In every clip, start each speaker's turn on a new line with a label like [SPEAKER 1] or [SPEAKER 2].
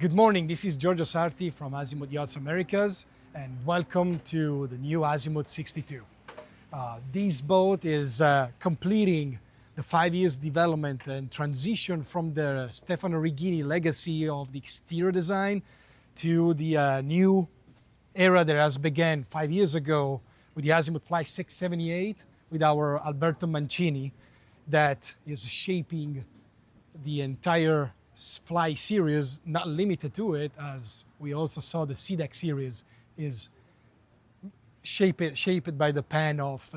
[SPEAKER 1] Good morning, this is Giorgio Sarti from Azimut Yachts Americas, and welcome to the new Azimut 62. This boat is completing the 5 years development and transition from the Stefano Righini legacy of the exterior design to the new era that has begun 5 years ago with the Azimut FLY 678 with our Alberto Mancini that is shaping the entire Fly series, not limited to it, as we also saw the SeaDeck series is shaped by the pen of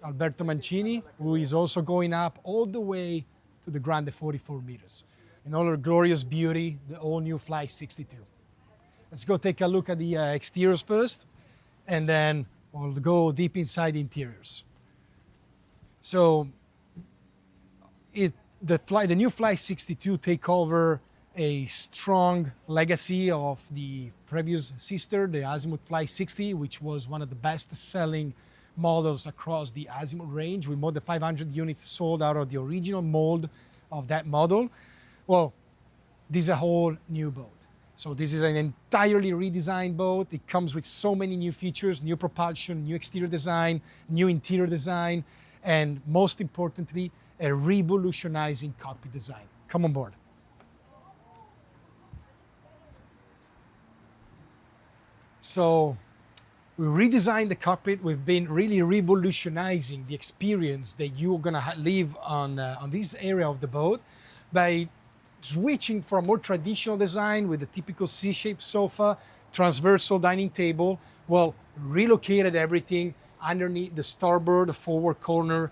[SPEAKER 1] Alberto Mancini, who is also going up all the way to the Grande 44 meters. In all her glorious beauty, the all-new Fly 62. Let's go take a look at the exteriors first, and then we'll go deep inside the interiors. So, the new Fly 62 take over a strong legacy of the previous sister, the Azimut Fly 60, which was one of the best-selling models across the Azimut range. We more than 500 units sold out of the original mold of that model. Well, this is a whole new boat. So this is an entirely redesigned boat. It comes with so many new features, new propulsion, new exterior design, new interior design, and most importantly, a revolutionizing cockpit design. Come on board. So we redesigned the cockpit. We've been really revolutionizing the experience that you're gonna live on this area of the boat by switching from a more traditional design with the typical C-shaped sofa, transversal dining table. Well, relocated everything underneath the starboard, the forward corner,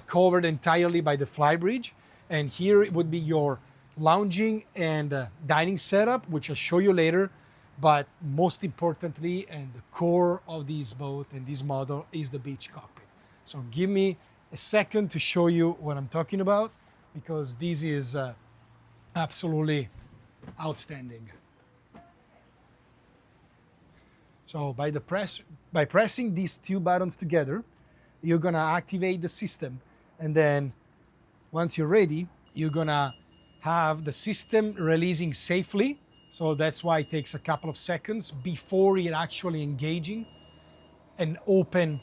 [SPEAKER 1] covered entirely by the Flybridge. And here it would be your lounging and dining setup, which I'll show you later. But most importantly, and the core of this boat and this model is the beach cockpit. So give me a second to show you what I'm talking about, because this is absolutely outstanding. So by pressing these two buttons together, you're gonna activate the system, and then once you're ready, you're gonna have the system releasing safely. So that's why it takes a couple of seconds before it actually engaging and open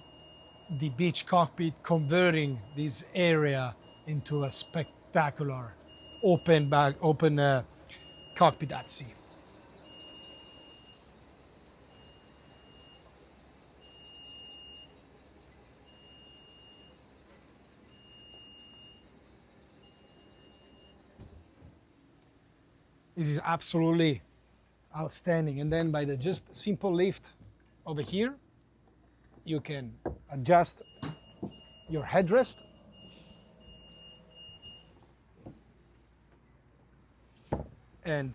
[SPEAKER 1] the beach cockpit, converting this area into a spectacular open cockpit at sea. This is absolutely outstanding. And then by the just simple lift over here, you can adjust your headrest. And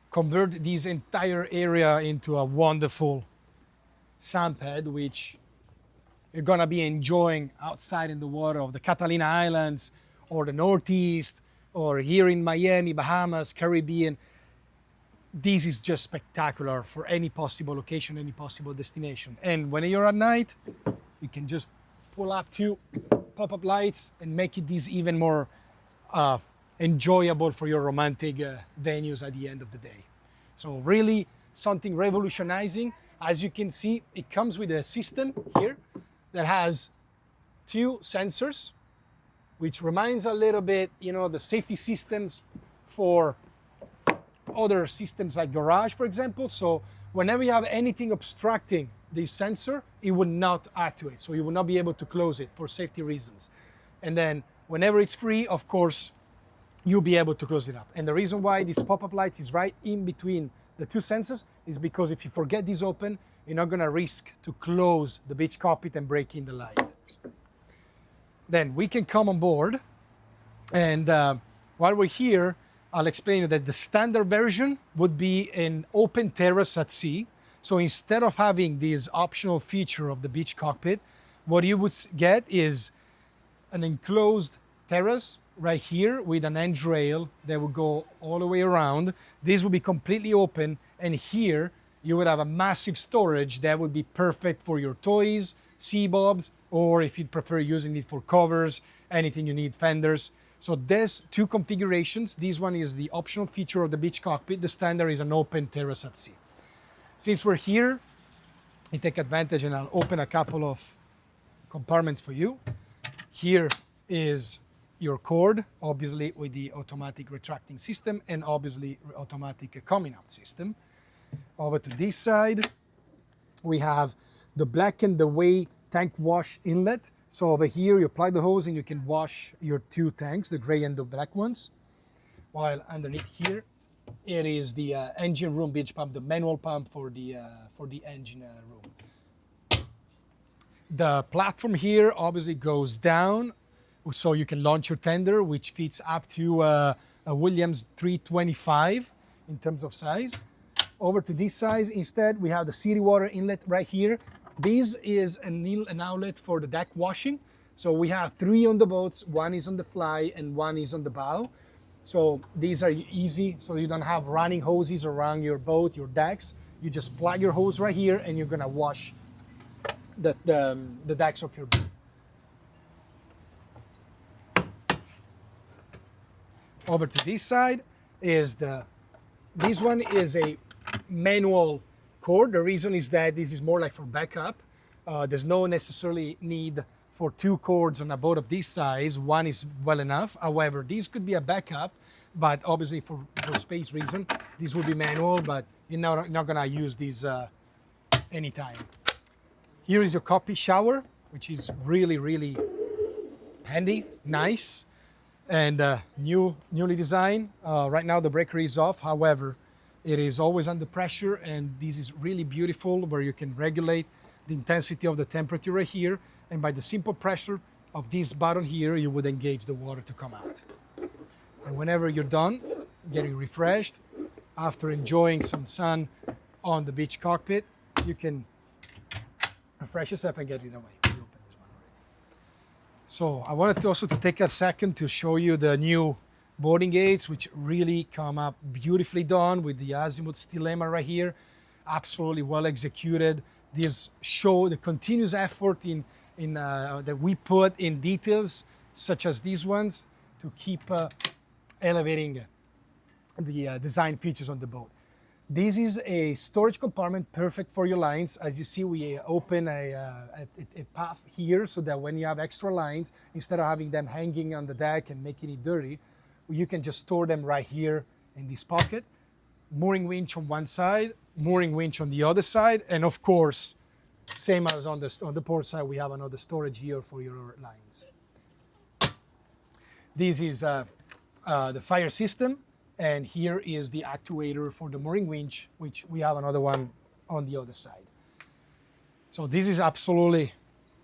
[SPEAKER 1] convert this entire area into a wonderful sunpad, which you're gonna be enjoying outside in the water of the Catalina Islands or the Northeast, or here in Miami, Bahamas, Caribbean. This is just spectacular for any possible location, any possible destination. And when you're at night, you can just pull up two pop-up lights and make it this even more enjoyable for your romantic venues at the end of the day. So really something revolutionizing. As you can see, it comes with a system here that has two sensors, which reminds a little bit, the safety systems for other systems like garage, for example. So whenever you have anything obstructing this sensor, it will not actuate. So you will not be able to close it for safety reasons. And then whenever it's free, of course, you'll be able to close it up. And the reason why this pop-up light is right in between the two sensors is because if you forget this open, you're not gonna risk to close the beach cockpit and break in the light. Then we can come on board, and while we're here, I'll explain that the standard version would be an open terrace at sea. So instead of having this optional feature of the beach cockpit, what you would get is an enclosed terrace right here with an handrail that will go all the way around. This will be completely open, and here you would have a massive storage that would be perfect for your toys, sea bobs, or if you'd prefer using it for covers, anything you need, fenders. So there's two configurations. This one is the optional feature of the beach cockpit. The standard is an open terrace at sea. Since we're here, I take advantage and I'll open a couple of compartments for you. Here is your cord, obviously with the automatic retracting system and obviously automatic coming out system. Over to this side, we have the black and the white tank wash inlet. So over here, you apply the hose and you can wash your two tanks, the gray and the black ones. While underneath here, it is the engine room beach pump, the manual pump for the engine room. The platform here obviously goes down, so you can launch your tender, which fits up to a Williams 325 in terms of size. Over to this side, instead, we have the city water inlet right here. This is an outlet for the deck washing. So we have three on the boats. One is on the Fly and one is on the bow. So these are easy, so you don't have running hoses around your boat, your decks. You just plug your hose right here and you're gonna wash the decks of your boat. Over to this side is this one is a manual cord. The reason is that this is more like for backup. There's no necessarily need for two cords on a boat of this size. One is well enough. However, this could be a backup, but obviously for space reason, this will be manual, but you're not gonna use this anytime. Here is your cockpit shower, which is really, really handy, nice, and newly designed. Right now the breaker is off. However, it is always under pressure, and this is really beautiful where you can regulate the intensity of the temperature right here. And by the simple pressure of this button here, you would engage the water to come out. And whenever you're done getting refreshed, after enjoying some sun on the beach cockpit, you can refresh yourself and get it away. So I wanted to also take a second to show you the new boarding gates, which really come up beautifully done with the Azimut stilema right here. Absolutely well executed. These show the continuous effort that we put in details, such as these ones, to keep elevating the design features on the boat. This is a storage compartment perfect for your lines. As you see, we open a path here so that when you have extra lines, instead of having them hanging on the deck and making it dirty, you can just store them right here in this pocket. Mooring winch on one side, mooring winch on the other side, and of course, same as on the port side, we have another storage here for your lines. This is the fire system, and here is the actuator for the mooring winch, which we have another one on the other side. So this is absolutely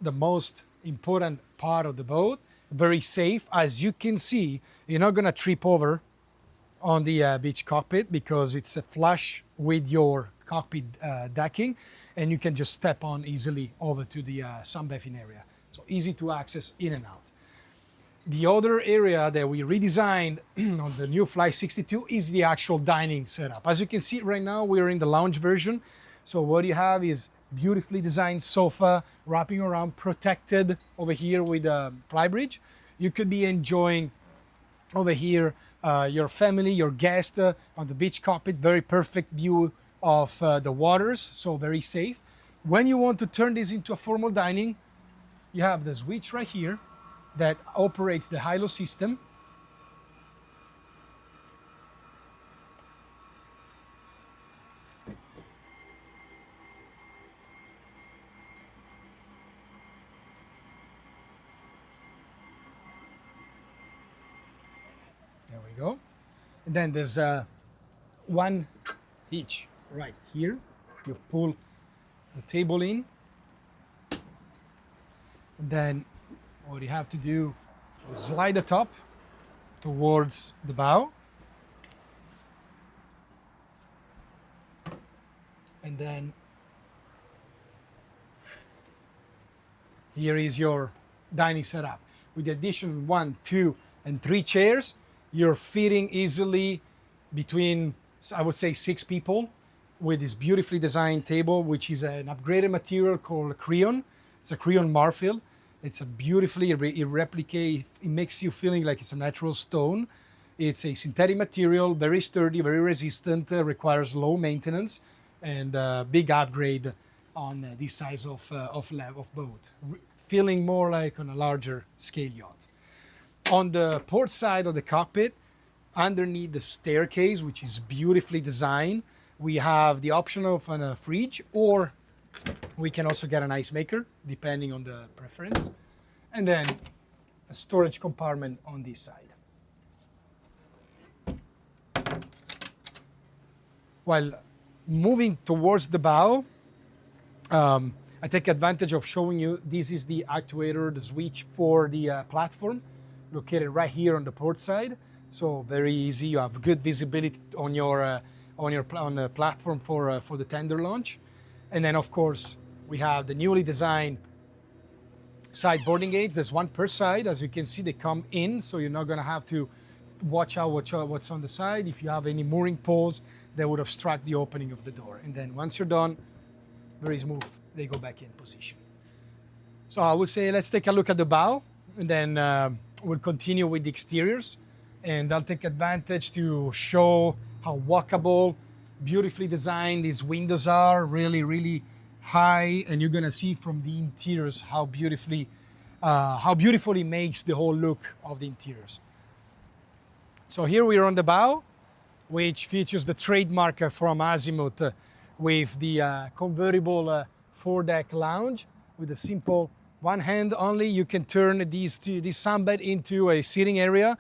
[SPEAKER 1] the most important part of the boat. Very safe. As you can see, you're not gonna trip over on the beach cockpit because it's flush with your cockpit decking, and you can just step on easily over to the sunbathing area. So easy to access in and out. The other area that we redesigned on the new Fly 62 is the actual dining setup. As you can see right now, we're in the lounge version. So what you have is beautifully designed sofa wrapping around, protected over here with a Flybridge. You could be enjoying over here your family, your guest on the beach cockpit. Very perfect view of the waters, so very safe. When you want to turn this into a formal dining, you have the switch right here that operates the high-low system. There we go. And then there's one hitch right here. You pull the table in, and then what you have to do is slide the top towards the bow, and then here is your dining setup. With the addition of 1, 2, and 3 chairs, you're fitting easily between, I would say, 6 people with this beautifully designed table, which is an upgraded material called Creon. It's a Creon Marfil. It's a beautifully, it replicates, it makes you feeling like it's a natural stone. It's a synthetic material, very sturdy, very resistant, requires low maintenance, and big upgrade on this size of boat, feeling more like on a larger scale yacht. On the port side of the cockpit, underneath the staircase, which is beautifully designed, we have the option of a fridge, or we can also get an ice maker, depending on the preference. And then a storage compartment on this side. While moving towards the bow, I take advantage of showing you, this is the actuator, the switch for the platform, located right here on the port side. So very easy, you have good visibility on the platform for the tender launch. And then of course, we have the newly designed side boarding gates. There's one per side. As you can see, they come in, so you're not gonna have to watch out what's on the side. If you have any mooring poles, that would obstruct the opening of the door. And then once you're done, very smooth, they go back in position. So I would say let's take a look at the bow, and then we'll continue with the exteriors. And I'll take advantage to show how walkable, beautifully designed these windows are, really, really high. And you're gonna see from the interiors how beautifully it makes the whole look of the interiors. So here we are on the bow, which features the trademark from Azimut with the convertible foredeck lounge with a simple one hand only. You can turn this sunbed into a sitting area,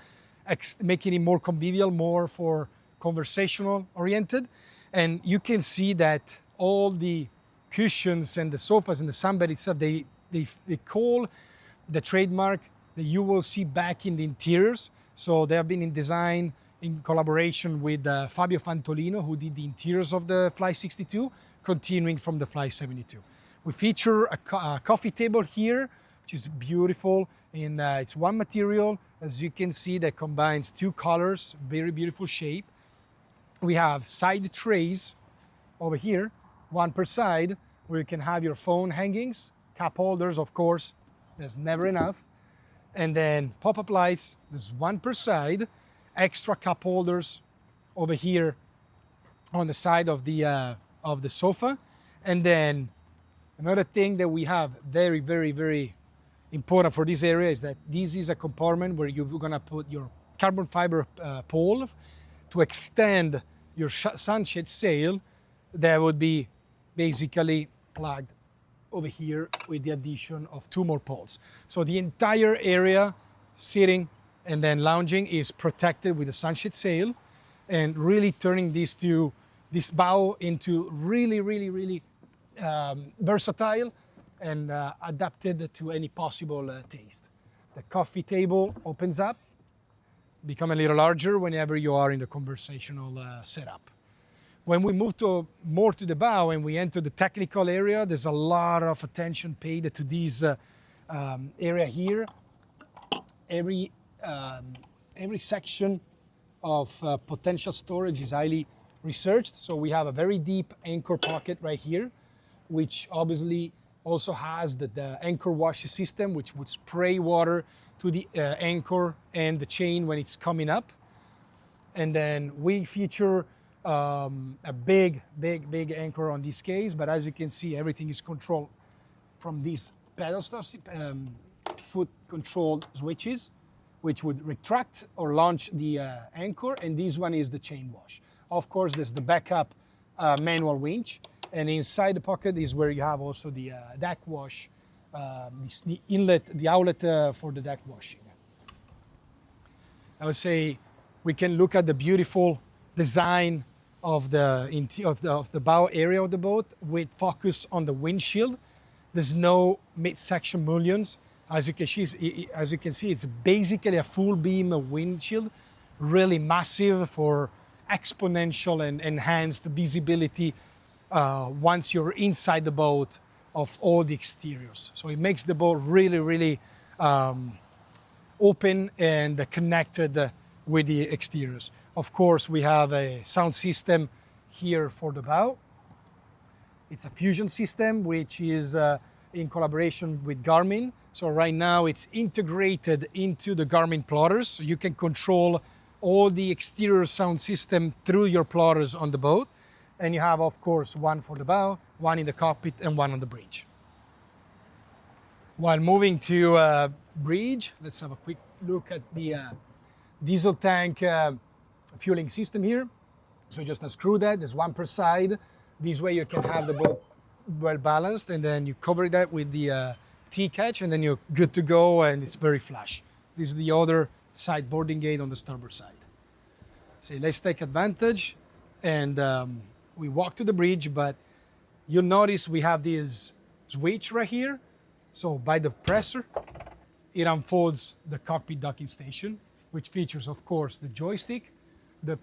[SPEAKER 1] making it more convivial, more for conversational oriented. And you can see that all the cushions and the sofas and the sunbed itself, they call the trademark that you will see back in the interiors. So they have been in design in collaboration with Fabio Fantolino, who did the interiors of the Fly 62, continuing from the Fly 72. We feature a coffee table here, which is beautiful. It's one material, as you can see, that combines two colors, very beautiful shape. We have side trays over here, one per side, where you can have your phone hangings, cup holders, of course, there's never enough. And then pop-up lights, there's one per side, extra cup holders over here on the side of the sofa. And then another thing that we have very, very, very important for this area is that this is a compartment where you're gonna put your carbon fiber pole to extend your sunshade sail. That would be basically plugged over here with the addition of two more poles. So the entire area, sitting and then lounging, is protected with a sunshade sail, and really turning this bow into really, really, really versatile and adapted to any possible taste. The coffee table opens up, become a little larger whenever you are in the conversational setup. When we move more to the bow and we enter the technical area, there's a lot of attention paid to this area here. Every section of potential storage is highly researched. So we have a very deep anchor pocket right here, which obviously also has the anchor wash system, which would spray water to the anchor and the chain when it's coming up. And then we feature a big anchor on this case, but as you can see, everything is controlled from these pedestal foot controlled switches, which would retract or launch the anchor, and this one is the chain wash. Of course, there's the backup manual winch, and inside the pocket is where you have also the deck wash, the inlet, the outlet for the deck washing. I would say we can look at the beautiful design of the bow area of the boat with focus on the windshield. There's no midsection mullions. As you can see, it's basically a full beam windshield, really massive for exponential and enhanced visibility once you're inside the boat of all the exteriors. So it makes the boat really, really open and connected with the exteriors. Of course, we have a sound system here for the bow. It's a fusion system, which is in collaboration with Garmin, So right now it's integrated into the Garmin plotters. So you can control all the exterior sound system through your plotters on the boat. And you have, of course, one for the bow, one in the cockpit, and one on the bridge. While moving to bridge, let's have a quick look at the diesel tank fueling system here. So just unscrew that, there's one per side. This way you can have the boat well balanced, and then you cover that with the T-catch, and then you're good to go, and it's very flush. This is the other side boarding gate on the starboard side. So let's take advantage, and we walk to the bridge, but you'll notice we have this switch right here. So by the presser, it unfolds the cockpit docking station, which features, of course, the joystick, the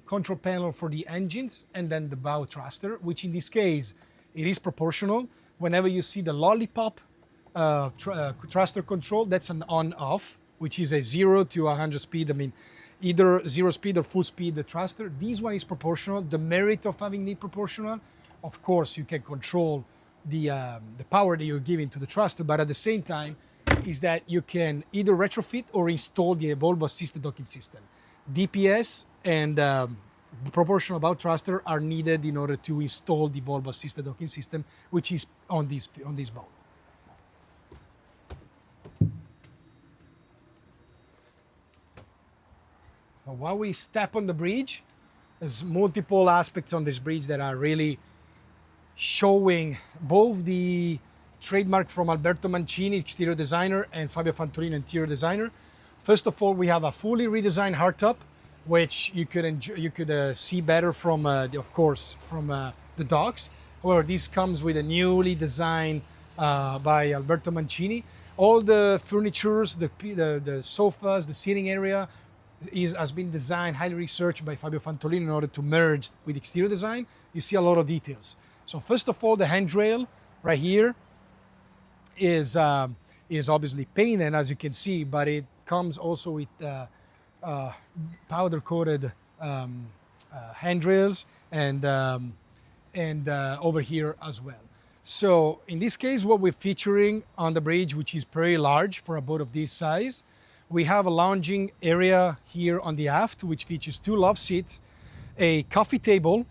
[SPEAKER 1] control panel for the engines, and then the bow thruster, which in this case, it is proportional. Whenever you see the lollipop thruster control, that's an on-off, which is a 0 to 100 speed. I mean, either 0 speed or full speed, the thruster. This one is proportional. The merit of having it proportional, of course, you can control the power that you're giving to the thruster, but at the same time, is that you can either retrofit or install the Volvo assisted docking system. DPS and proportional bow thruster are needed in order to install the Volvo assisted docking system, which is on this boat. So while we step on the bridge, there's multiple aspects on this bridge that are really showing both the trademark from Alberto Mancini, exterior designer, and Fabio Fantolino, interior designer. First of all, we have a fully redesigned hardtop, which you could see better from, of course, from the docks. However, this comes with a newly designed by Alberto Mancini. All the furnitures, the sofas, the seating area has been designed, highly researched by Fabio Fantolino in order to merge with exterior design. You see a lot of details. So first of all, the handrail right here is obviously painted, as you can see, but it comes also with powder-coated handrails and over here as well. So in this case, what we're featuring on the bridge, which is very large for a boat of this size, we have a lounging area here on the aft, which features 2 love seats, a coffee table,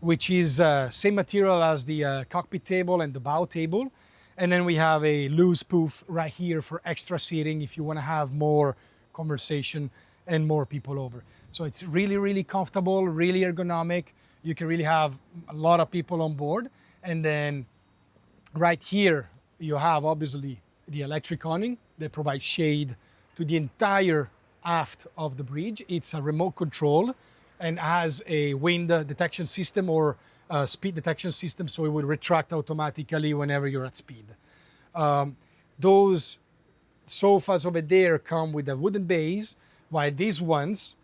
[SPEAKER 1] which is same material as the cockpit table and the bow table. And then we have a loose poof right here for extra seating if you want to have more conversation and more people over. So it's really, really comfortable, really ergonomic. You can really have a lot of people on board. And then right here, you have obviously the electric awning that provides shade to the entire aft of the bridge. It's a remote control and has a wind detection system or speed detection system, so it will retract automatically whenever you're at speed. Those sofas over there come with a wooden base, while these ones,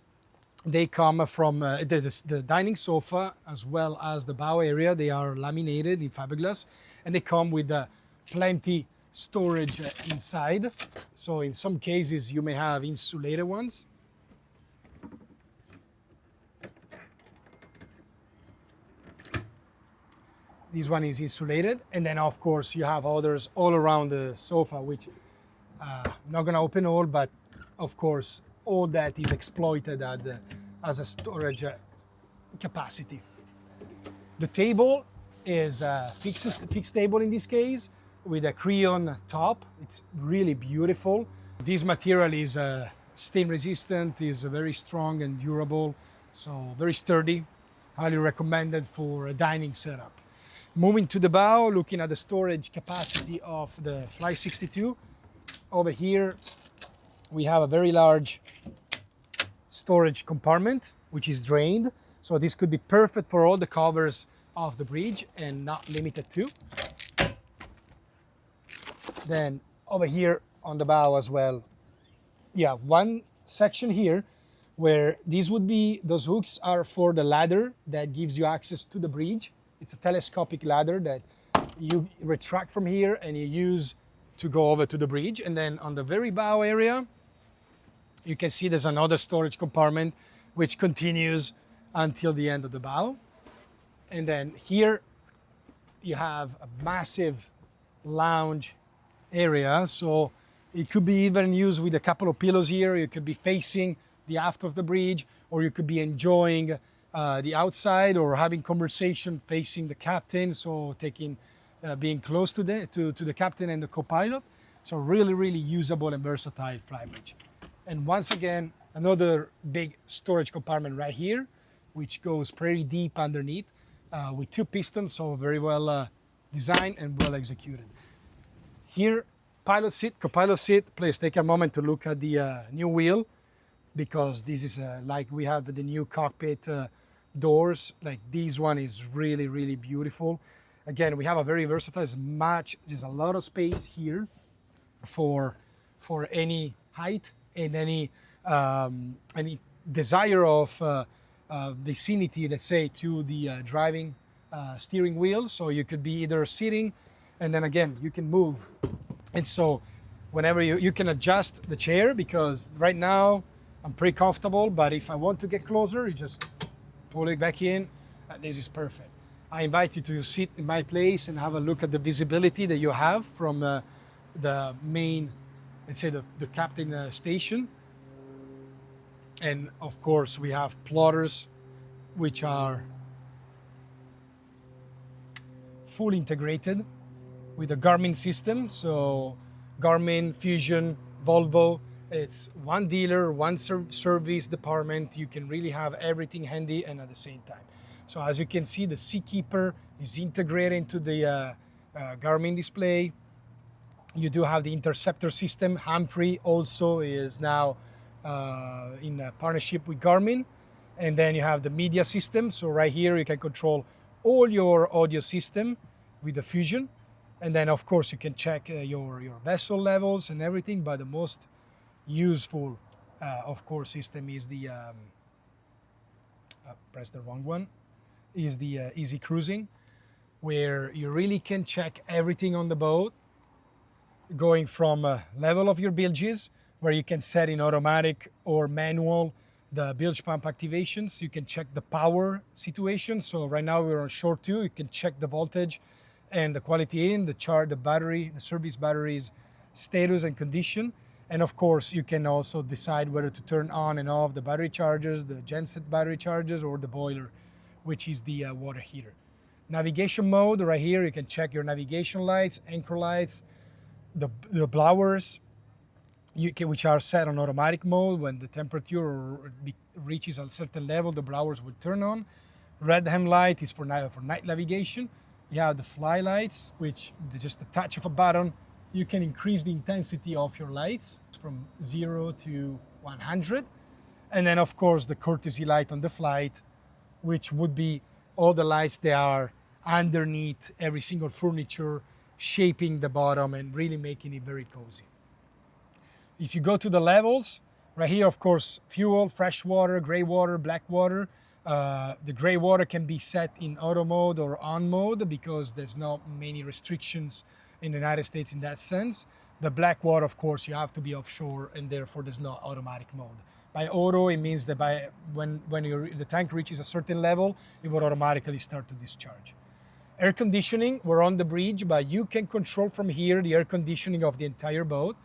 [SPEAKER 1] they come from the dining sofa as well as the bow area. They are laminated in fiberglass, and they come with plenty storage inside. So in some cases, you may have insulated ones. This one is insulated, and then of course you have others all around the sofa, which I'm not gonna open all, but of course all that is exploited as a storage capacity. The table is a fixed table in this case with a crayon top. It's really beautiful. This material is stain resistant, is very strong and durable, so very sturdy. Highly recommended for a dining setup. Moving to the bow, looking at the storage capacity of the Fly 62. Over here, we have a very large storage compartment, which is drained. So this could be perfect for all the covers of the bridge and not limited to. Then over here on the bow as well, yeah, one section here where these would be, those hooks are for the ladder that gives you access to the bridge. It's a telescopic ladder that you retract from here and you use to go over to the bridge. And then on the very bow area, you can see there's another storage compartment which continues until the end of the bow. And then here you have a massive lounge area. So it could be even used with a couple of pillows here. You could be facing the aft of the bridge, or you could be enjoying the outside or having conversation facing the captain. So taking, being close to the captain and the co-pilot. So really, really usable and versatile Flybridge. And once again, another big storage compartment right here, which goes pretty deep underneath with 2 pistons, so very well designed and well executed. Here, pilot seat, co-pilot seat. Please take a moment to look at the new wheel, because this is like we have the new cockpit doors. Like this one is really, really beautiful. Again, we have a very versatile match. There's a lot of space here for any height and any desire of vicinity, let's say, to the driving steering wheel. So you could be either sitting, and then again you can move, and so whenever you can adjust the chair, because right now I'm pretty comfortable, but if I want to get closer, you just pull it back in. This is perfect. I invite you to sit in my place and have a look at the visibility that you have from the main, let's say the captain station. And of course we have plotters, which are fully integrated with the Garmin system. So Garmin, Fusion, Volvo, it's one dealer, one service department. You can really have everything handy and at the same time. So as you can see, the Seakeeper is integrated into the Garmin display. You do have the interceptor system. Humphrey also is now in a partnership with Garmin. And then you have the media system. So right here you can control all your audio system with the Fusion. And then of course you can check your vessel levels and everything, but the most useful of course system is the press the wrong one, is the easy cruising, where you really can check everything on the boat, going from level of your bilges, where you can set in automatic or manual the bilge pump activations. You can check the power situation. So right now we're on shore 2. You can check the voltage and the quality in, the battery, the service battery's status and condition. And of course, you can also decide whether to turn on and off the battery chargers, the genset battery chargers, or the boiler, which is the water heater. Navigation mode, right here, you can check your navigation lights, anchor lights, the blowers, which are set on automatic mode. When the temperature reaches a certain level, the blowers will turn on. Red hem light is for night navigation. You have the fly lights, which just a touch of a button, you can increase the intensity of your lights from 0 to 100. And then of course the courtesy light on the flight, which would be all the lights that are underneath every single furniture, shaping the bottom and really making it very cozy. If you go to the levels, right here, of course, fuel, fresh water, gray water, black water. The gray water can be set in auto mode or on mode because there's not many restrictions in the United States in that sense. The black water, of course, you have to be offshore and therefore there's no automatic mode. By auto, it means that when the tank reaches a certain level, it will automatically start to discharge. Air conditioning, we're on the bridge, but you can control from here the air conditioning of the entire boat.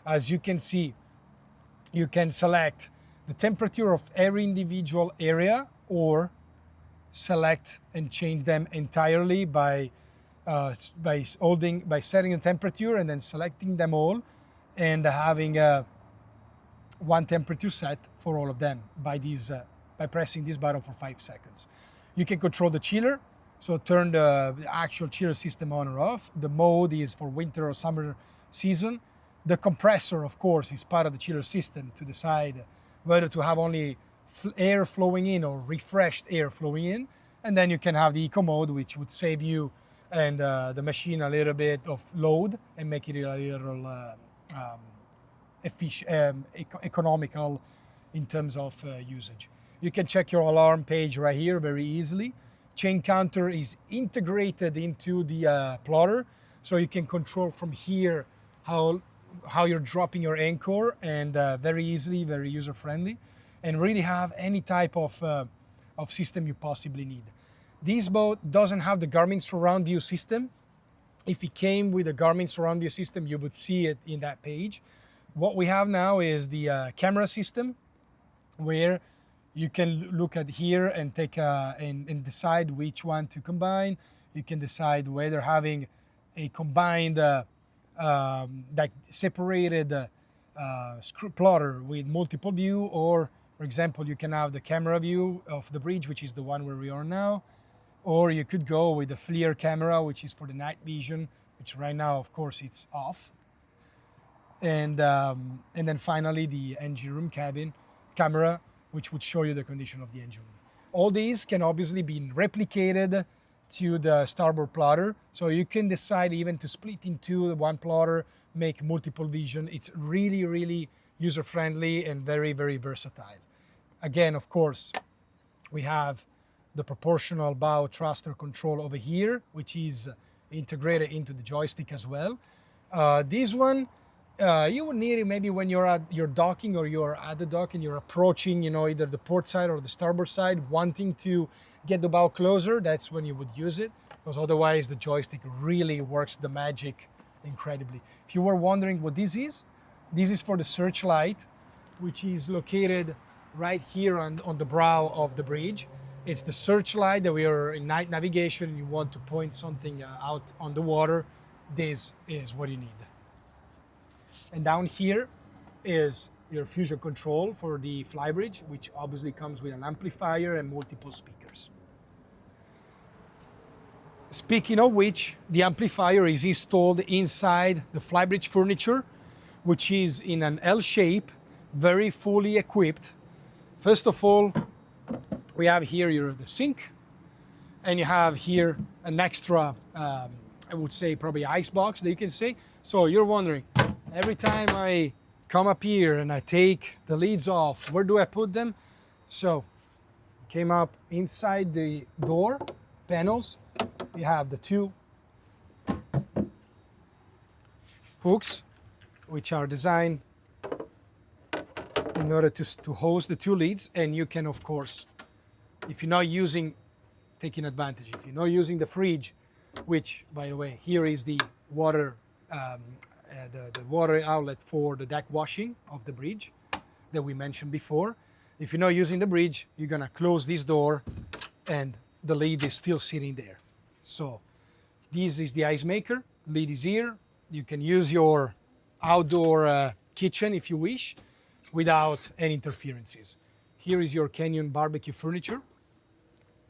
[SPEAKER 1] As you can see, you can select the temperature of every individual area or select and change them entirely by setting the temperature and then selecting them all and having one temperature set for all of them by pressing this button for 5 seconds. You can control the chiller, so turn the actual chiller system on or off. The mode is for winter or summer season. The compressor, of course, is part of the chiller system to decide whether to have only air flowing in or refreshed air flowing in. And then you can have the eco mode, which would save you and the machine a little bit of load and make it a little economical in terms of usage. You can check your alarm page right here very easily. Chain counter is integrated into the plotter, so you can control from here how you're dropping your anchor, and very easily, very user-friendly, and really have any type of system you possibly need. This boat doesn't have the Garmin surround view system. If it came with a Garmin surround view system, you would see it in that page. What we have now is the camera system, where you can look at here and take and decide which one to combine. You can decide whether having a combined like separated screw plotter with multiple view, or for example you can have the camera view of the bridge, which is the one where we are now, or you could go with the FLIR camera, which is for the night vision, which right now of course it's off, and then finally the engine room cabin camera, which would show you the condition of the engine room. All these can obviously be replicated to the starboard plotter, so you can decide even to split into one plotter, make multiple vision. It's really, really user-friendly and very, very versatile. Again, of course, we have the proportional bow thruster control over here, which is integrated into the joystick as well. This one, you would need it maybe when you're at your docking, or you're at the dock and you're approaching, you know, either the port side or the starboard side, wanting to get the bow closer. That's when you would use it, because otherwise the joystick really works the magic incredibly. If you were wondering what this is for the searchlight, which is located right here on the brow of the bridge. It's the searchlight that we are in night navigation and you want to point something out on the water. This is what you need. And down here is your fusion control for the Flybridge, which obviously comes with an amplifier and multiple speakers. Speaking of which, the amplifier is installed inside the Flybridge furniture, which is in an L shape, very fully equipped. First of all, we have here the sink, and you have here an extra, I would say probably ice box that you can say. So you're wondering, every time I come up here and I take the lids off, where do I put them? So came up inside the door panels. You have the two hooks, which are designed in order to host the two lids. And you can, of course, if you're not taking advantage, if you're not using the fridge, which by the way, here is the water, the water outlet for the deck washing of the bridge that we mentioned before. If you're not using the bridge, you're gonna close this door and the lid is still sitting there. So this is the ice maker, lid is here. You can use your outdoor kitchen if you wish, without any interferences. Here is your Canyon barbecue furniture.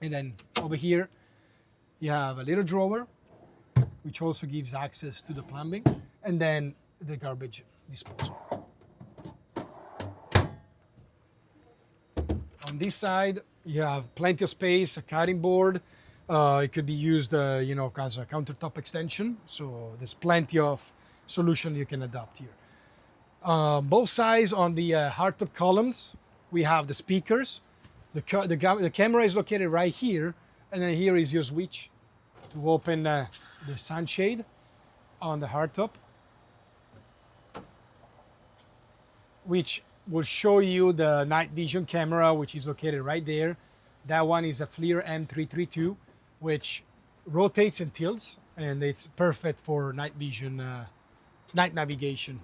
[SPEAKER 1] And then over here, you have a little drawer, which also gives access to the plumbing, and then the garbage disposal. On this side, you have plenty of space, a cutting board. It could be used, you know, as a countertop extension. So there's plenty of solution you can adopt here. Both sides on the hardtop columns, we have the speakers. The camera is located right here, and then here is your switch to open the sunshade on the hardtop, which will show you the night vision camera, which is located right there. That one is a FLIR M332, which rotates and tilts, and it's perfect for night vision, night navigation.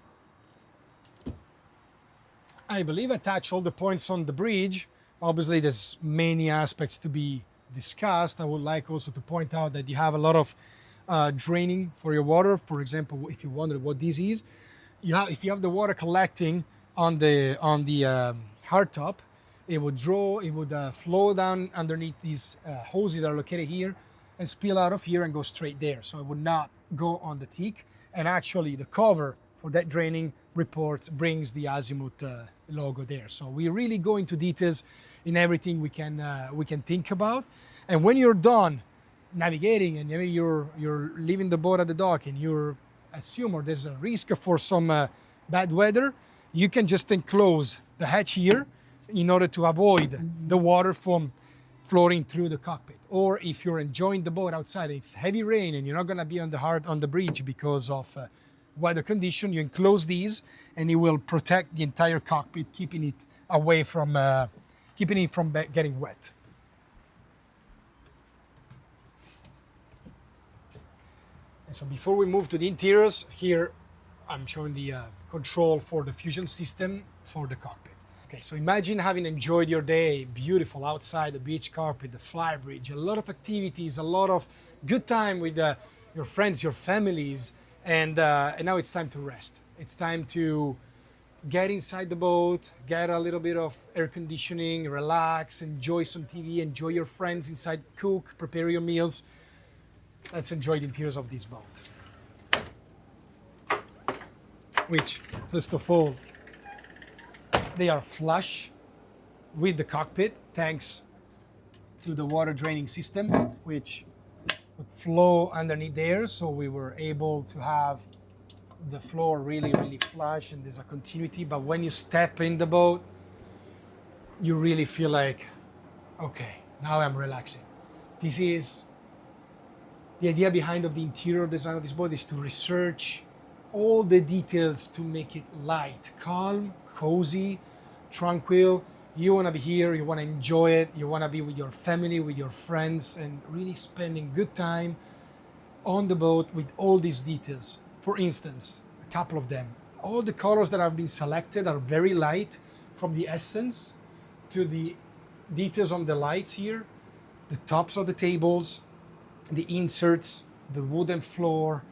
[SPEAKER 1] I believe I touched all the points on the bridge. Obviously, there's many aspects to be discussed. I would like also to point out that you have a lot of draining for your water. For example, if you wonder what this is, if you have the water collecting on the hardtop, it would flow down underneath these hoses that are located here and spill out of here and go straight there. So it would not go on the teak. And actually, the cover for that draining report brings the Azimut logo there. So we really go into details in everything we can think about. And when you're done navigating and you're leaving the boat at the dock and you're assume or there's a risk for some bad weather, you can just enclose the hatch here in order to avoid the water from flowing through the cockpit. Or if you're enjoying the boat outside, it's heavy rain and you're not going to be on the bridge because of weather condition, you enclose these and it will protect the entire cockpit, keeping it away from getting wet. So before we move to the interiors, here I'm showing the control for the fusion system for the cockpit. Okay, so imagine having enjoyed your day, beautiful outside, the beach carpet, the Flybridge, a lot of activities, a lot of good time with your friends, your families, and now it's time to rest. It's time to get inside the boat, get a little bit of air conditioning, relax, enjoy some TV, enjoy your friends inside, cook, prepare your meals. Let's enjoy the interiors of this boat. Which, first of all, they are flush with the cockpit thanks to the water draining system, which would flow underneath there. So we were able to have the floor really, really flush and there's a continuity. But when you step in the boat, you really feel like, okay, now I'm relaxing. This is the idea behind of the interior design of this boat, is to research all the details to make it light, calm, cozy, tranquil. You want to be here, you want to enjoy it, you want to be with your family, with your friends, and really spending good time on the boat with all these details. For instance, a couple of them. All the colors that have been selected are very light, from the essence to the details on the lights here, the tops of the tables, the inserts, the wooden floor,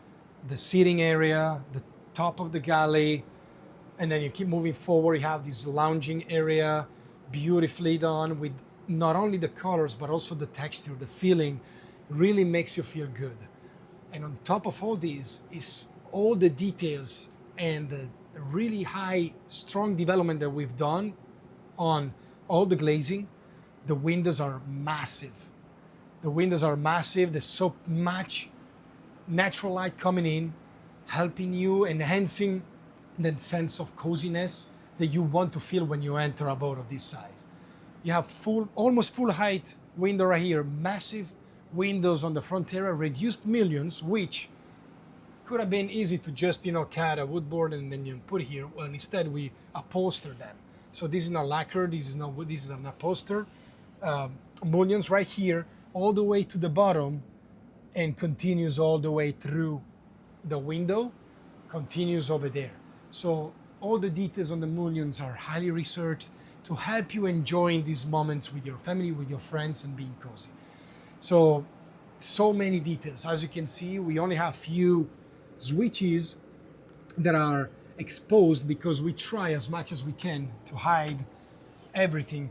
[SPEAKER 1] the seating area, the top of the galley, and then you keep moving forward, you have this lounging area, beautifully done with not only the colors, but also the texture, the feeling really makes you feel good. And on top of all these is all the details and the really high, strong development that we've done on all the glazing. The windows are massive. The windows are massive. There's so much natural light coming in, helping you, enhancing that sense of coziness that you want to feel when you enter a boat of this size. You have almost full height window right here, massive windows on the front area, reduced mullions, which could have been easy to just, cut a wood board and then you put it here. Well, instead we upholster them. So this is not lacquer, this is not wood, this is an upholster. Mullions right here, all the way to the bottom, and continues all the way through the window, continues over there. So all the details on the mullions are highly researched to help you enjoying these moments with your family, with your friends, and being cozy. So many details. As you can see, we only have few switches that are exposed because we try as much as we can to hide everything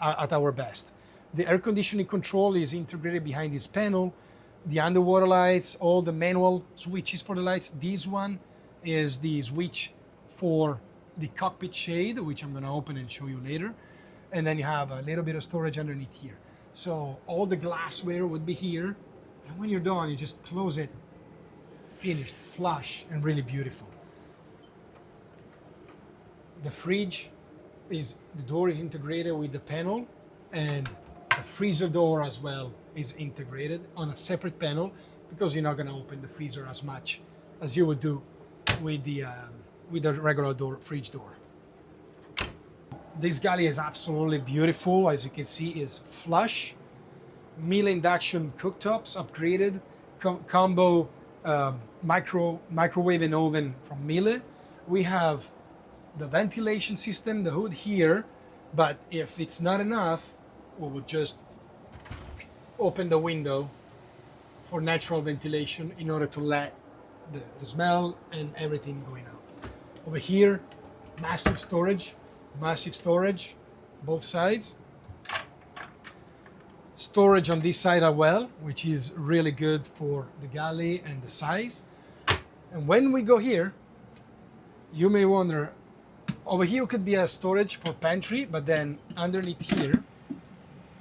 [SPEAKER 1] at our best. The air conditioning control is integrated behind this panel. The underwater lights, all the manual switches for the lights. This one is the switch for the cockpit shade, which I'm going to open and show you later. And then you have a little bit of storage underneath here. So all the glassware would be here. And when you're done, you just close it, finished, flush, and really beautiful. The fridge the door is integrated with the panel, and the freezer door as well is integrated on a separate panel because you're not going to open the freezer as much as you would do with the regular fridge door. This galley is absolutely beautiful. As you can see, is flush, Miele induction cooktops upgraded, combo microwave and oven from Miele. We have the ventilation system, the hood here, but if it's not enough, we would just open the window for natural ventilation in order to let the smell and everything going out. Over here, massive storage, both sides. Storage on this side as well, which is really good for the galley and the size. And when we go here, you may wonder, over here could be a storage for pantry, but then underneath here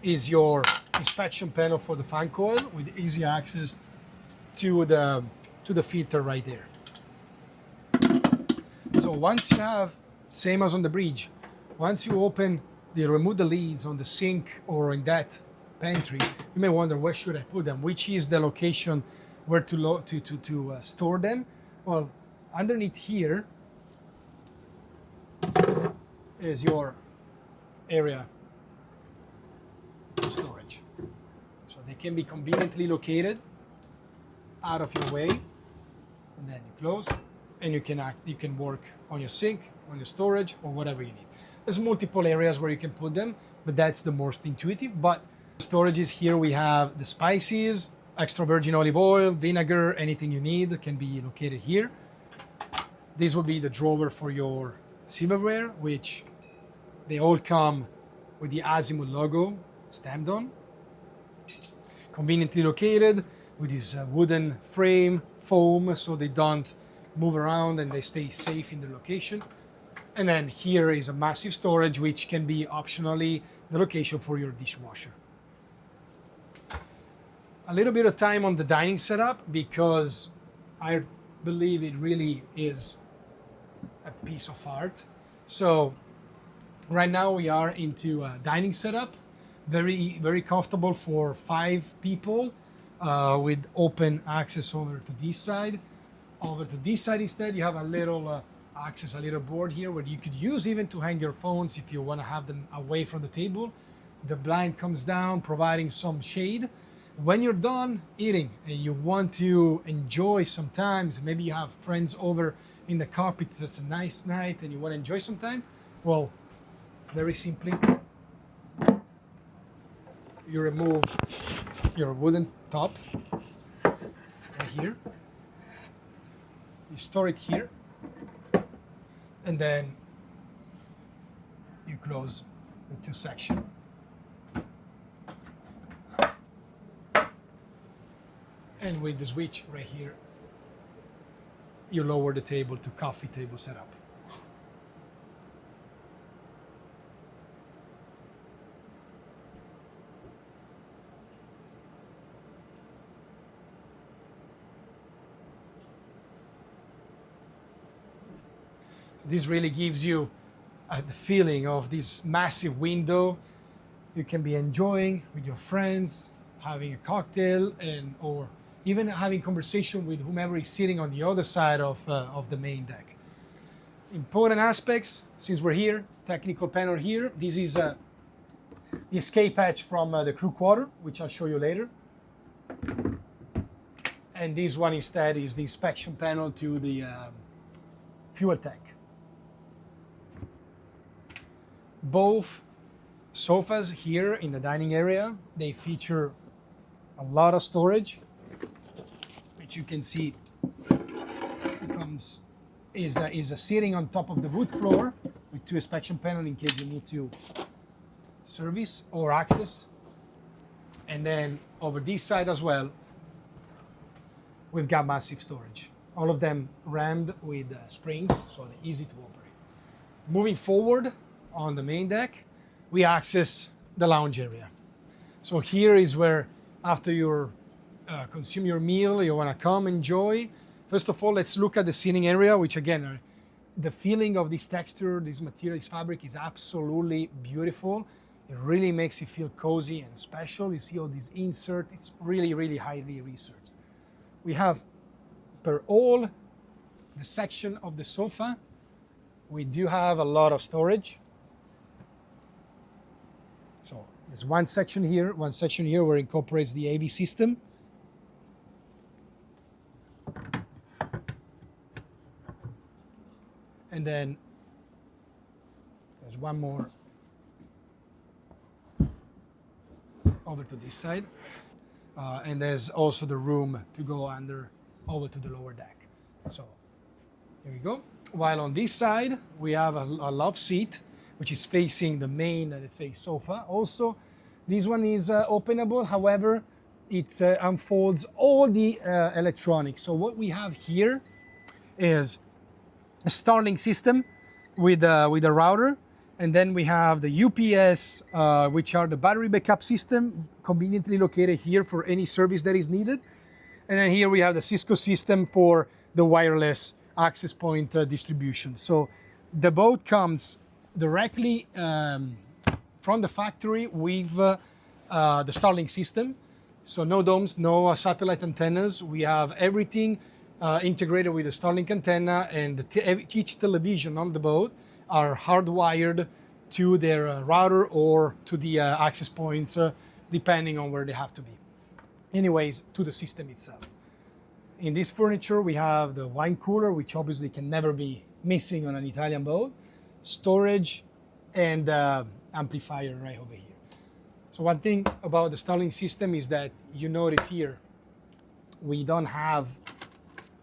[SPEAKER 1] is your inspection panel for the fan coil with easy access to the filter right there. So once you have, same as on the bridge, once you remove the lids on the sink or in that pantry, you may wonder, where should I put them? Which is the location where to store them? Well, underneath here is your area for storage. So they can be conveniently located out of your way, and then you close, and you can work on your sink, on your storage, or whatever you need. There's multiple areas where you can put them, but that's the most intuitive. But storages here, we have the spices, extra virgin olive oil, vinegar, anything you need can be located here. This will be the drawer for your silverware, which they all come with the Azimut logo stamped on. Conveniently located with this wooden frame, foam, so they don't move around and they stay safe in the location. And then here is a massive storage, which can be optionally the location for your dishwasher. A little bit of time on the dining setup, because I believe it really is a piece of art. So right now we are into a dining setup, very comfortable for 5 people, with open access over to this side. Over to this side instead, you have a little access, a little board here where you could use even to hang your phones if you want to have them away from the table. The blind comes down, providing some shade. When you're done eating and you want to enjoy sometimes, maybe you have friends over in the carpet, it's a nice night and you want to enjoy some time, well, very simply, you remove your wooden top right here, you store it here, and then you close the 2 sections. And with the switch right here, you lower the table to coffee table setup. So this really gives you the feeling of this massive window. You can be enjoying with your friends, having a cocktail, or even having conversation with whomever is sitting on the other side of the main deck. Important aspects, since we're here, technical panel here. This is the escape hatch from the crew quarter, which I'll show you later. And this one instead is the inspection panel to the fuel tank. Both sofas here in the dining area, they feature a lot of storage, which you can see is a sitting on top of the wood floor with 2 inspection panels in case you need to service or access. And then over this side as well, we've got massive storage. All of them rammed with springs, so they're easy to operate. Moving forward on the main deck, we access the lounge area. So here is where, after you consume your meal, you want to come enjoy. First of all, let's look at the seating area, which again, the feeling of this texture, this material, this fabric is absolutely beautiful. It really makes you feel cozy and special. You see all these inserts. It's really highly researched. We have, per all the section of the sofa, we do have a lot of storage. So there's one section here where it incorporates the AV system. And then there's one more over to this side. And there's also the room to go over to the lower deck. So there we go. While on this side, we have a love seat, which is facing the main, let's say, sofa. Also, this one is openable. However, it unfolds all the electronics. So what we have here is a Starlink system with a router. And then we have the UPS, which are the battery backup system, conveniently located here for any service that is needed. And then here we have the Cisco system for the wireless access point distribution. So the boat comes directly from the factory with the Starlink system. So no domes, no satellite antennas. We have everything integrated with the Starlink antenna, and each television on the boat are hardwired to their router or to the access points, depending on where they have to be. Anyways, to the system itself. In this furniture, we have the wine cooler, which obviously can never be missing on an Italian boat, storage, and amplifier right over here. So one thing about the Starlink system is that you notice here, we don't have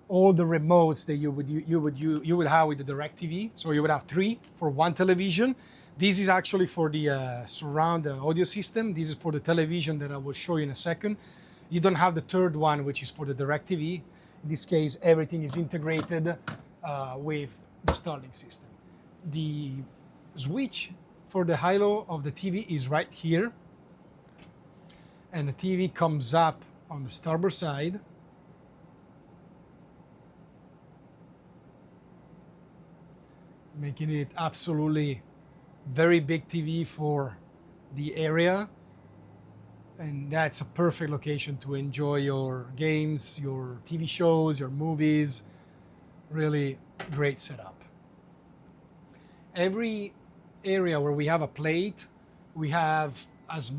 [SPEAKER 1] all the remotes that you would have with the DirecTV. So you would have 3 for one television. This is actually for the surround audio system. This is for the television that I will show you in a second. You don't have the third one, which is for the DirecTV. In this case, everything is integrated with the Starlink system. The switch for the high-low of the TV is right here. And the TV comes up on the starboard side. Making it absolutely very big TV for the area. And that's a perfect location to enjoy your games, your TV shows, your movies. Really great setup. Every area where we have a plate, we have as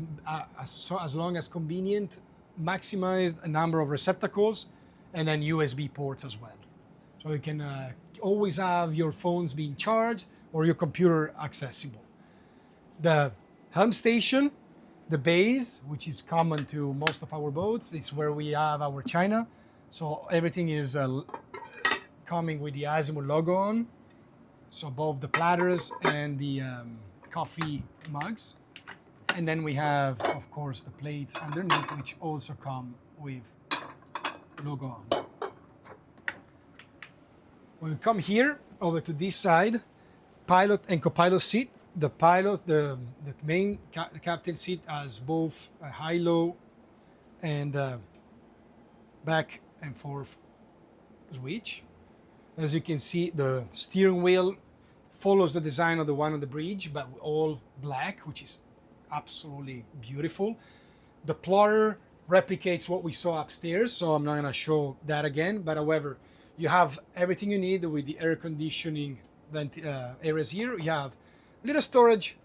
[SPEAKER 1] long as convenient, maximized a number of receptacles and then USB ports as well. So you can always have your phones being charged or your computer accessible. The helm station, the base, which is common to most of our boats, is where we have our china. So everything is coming with the Azimut logo on. So both the platters and the coffee mugs. And then we have, of course, the plates underneath, which also come with logo on. When we come here over to this side, pilot and co-pilot seat. The pilot, the main captain seat has both a high-low and back and forth switch. As you can see, the steering wheel follows the design of the one on the bridge, but all black, which is absolutely beautiful. The plotter replicates what we saw upstairs, so I'm not going to show that again. But however, you have everything you need with the air conditioning areas here. You have little storage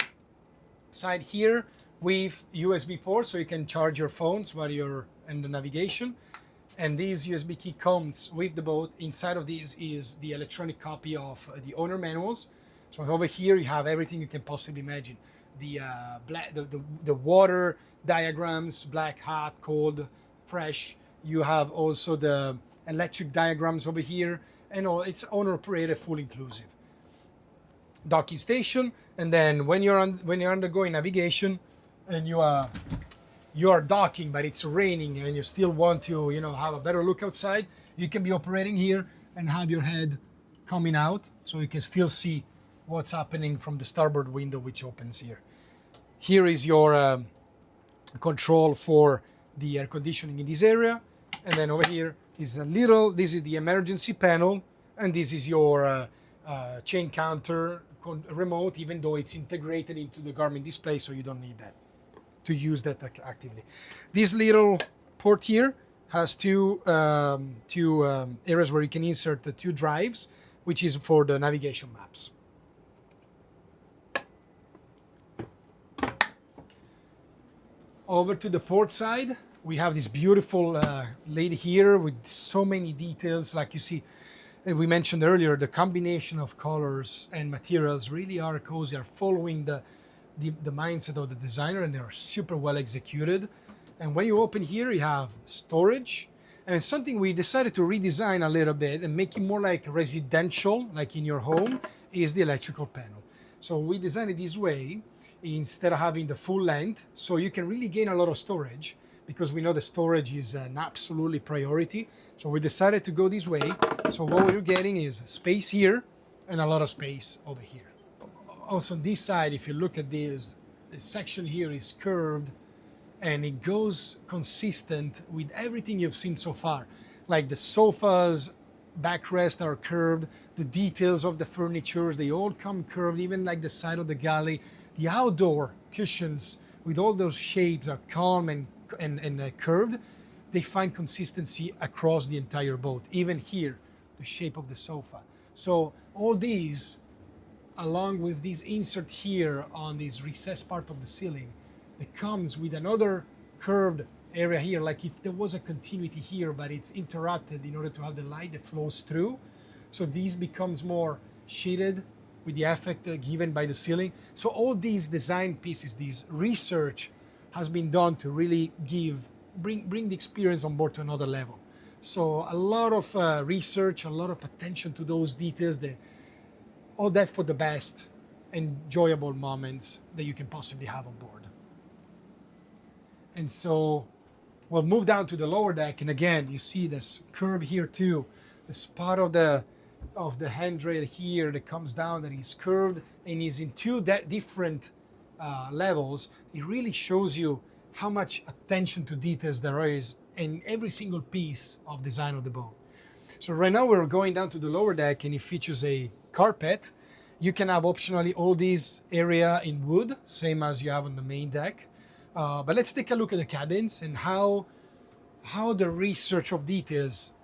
[SPEAKER 1] side here with USB ports, so you can charge your phones while you're in the navigation. And these USB key comes with the boat. Inside of these is the electronic copy of the owner manuals. So over here you have everything you can possibly imagine. The water diagrams, black, hot, cold, fresh. You have also the electric diagrams over here, and all it's owner operated, full inclusive. Docking station, and then when you're undergoing navigation and you are docking but it's raining and you still want to have a better look outside, you can be operating here and have your head coming out so you can still see what's happening from the starboard window, which opens here. Here is your control for the air conditioning in this area, and then over here is this is the emergency panel, and this is your chain counter remote, even though it's integrated into the Garmin display, so you don't need that to use that actively. This little port here has two areas where you can insert the 2 drives, which is for the navigation maps. Over to the port side, we have this beautiful lady here with so many details. Like you see, we mentioned earlier, the combination of colors and materials really are cozy, are following the mindset of the designer, and they're super well executed. And when you open here, you have storage, and something we decided to redesign a little bit and make it more like residential, like in your home, is the electrical panel. So we designed it this way instead of having the full length, so you can really gain a lot of storage, because we know the storage is an absolutely priority. So we decided to go this way. So what we're getting is space here and a lot of space over here. Also on this side, if you look at this section here is curved, and it goes consistent with everything you've seen so far. Like the sofas, backrest are curved, the details of the furnitures, they all come curved, even like the side of the galley. The outdoor cushions with all those shapes are calm and curved. They find consistency across the entire boat. Even here, the shape of the sofa. So all these, along with this insert here on this recessed part of the ceiling, that comes with another curved area here, like if there was a continuity here, but it's interrupted in order to have the light that flows through. So these becomes more shaded with the effect given by the ceiling. So all these design pieces, this research has been done to really bring the experience on board to another level. So a lot of research, a lot of attention to those details, all that for the best enjoyable moments that you can possibly have on board. And so we'll move down to the lower deck, and again, you see this curve here too. This part of the handrail here that comes down that is curved and is in two different levels. It really shows you how much attention to details there is in every single piece of design of the boat. So right now we're going down to the lower deck, and it features a carpet. You can have optionally all this area in wood, same as you have on the main deck. But let's take a look at the cabins and how the research of details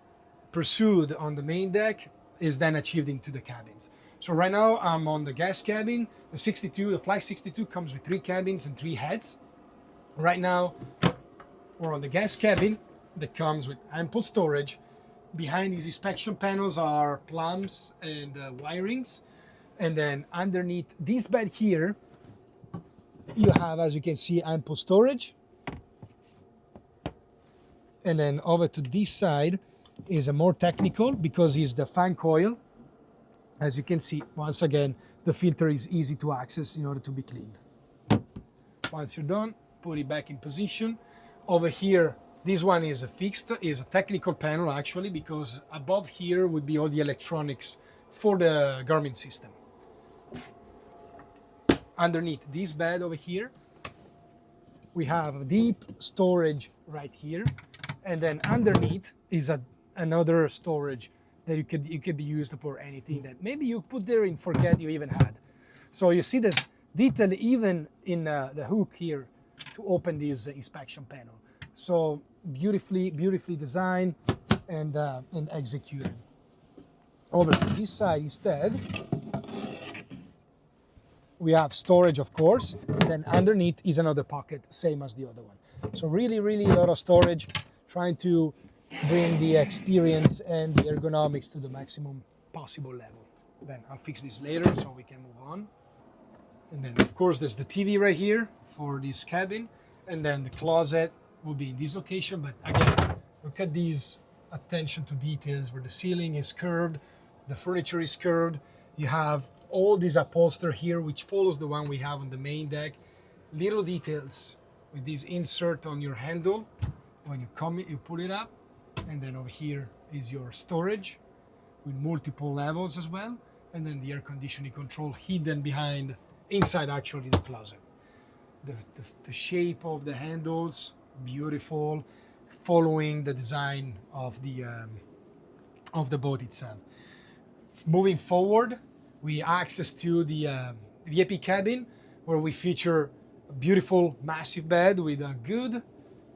[SPEAKER 1] pursued on the main deck is then achieved into the cabins. So right now I'm on the guest cabin. The 62, the Fly 62 comes with 3 cabins and 3 heads. Right now we're on the guest cabin that comes with ample storage. Behind these inspection panels are plumbs and wirings. And then underneath this bed here, you have, as you can see, ample storage. And then over to this side is a more technical, because it's the fan coil. As you can see, once again, the filter is easy to access in order to be cleaned. Once you're done, put it back in position. Over here, this one is a technical panel actually, because above here would be all the electronics for the Garmin system. Underneath this bed over here, we have deep storage right here, and then underneath is another storage that you could be used for anything that maybe you put there and forget you even had. So you see this detail even in the hook here to open this inspection panel. So beautifully designed and executed. Over to this side instead, we have storage, of course, and then underneath is another pocket, same as the other one. So really a lot of storage, trying to bring the experience and the ergonomics to the maximum possible level. Then I'll fix this later so we can move on. And then of course there's the TV right here for this cabin, and then the closet will be in this location. But again, look at these attention to details where the ceiling is curved, the furniture is curved. You have all this upholster here, which follows the one we have on the main deck. Little details with this insert on your handle. When you come, you pull it up, and then over here is your storage with multiple levels as well, and then the air conditioning control hidden behind, inside actually the closet. The shape of the handles, beautiful, following the design of the boat itself. Moving forward, we access to the VIP cabin, where we feature a beautiful massive bed with a good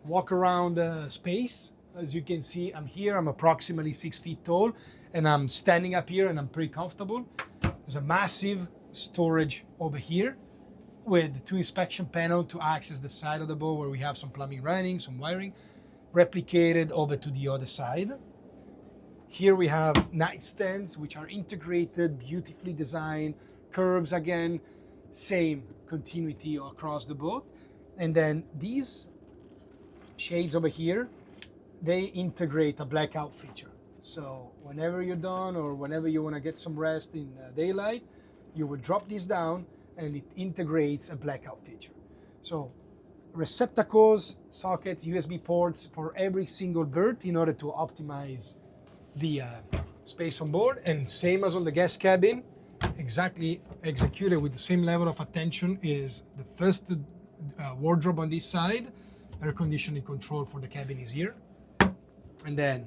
[SPEAKER 1] walk around space. As you can see, I'm approximately 6 feet tall, and I'm standing up here and I'm pretty comfortable. There's a massive storage over here with 2 inspection panels to access the side of the boat, where we have some plumbing running, some wiring, replicated over to the other side. Here we have nightstands, which are integrated, beautifully designed, curves again, same continuity across the boat. And then these shades over here, they integrate a blackout feature. So whenever you're done or whenever you want to get some rest in daylight, you will drop this down and it integrates a blackout feature. So receptacles, sockets, USB ports for every single berth in order to optimize the space on board. And same as on the guest cabin, exactly executed with the same level of attention, is the first wardrobe on this side. Air conditioning control for the cabin is here, and then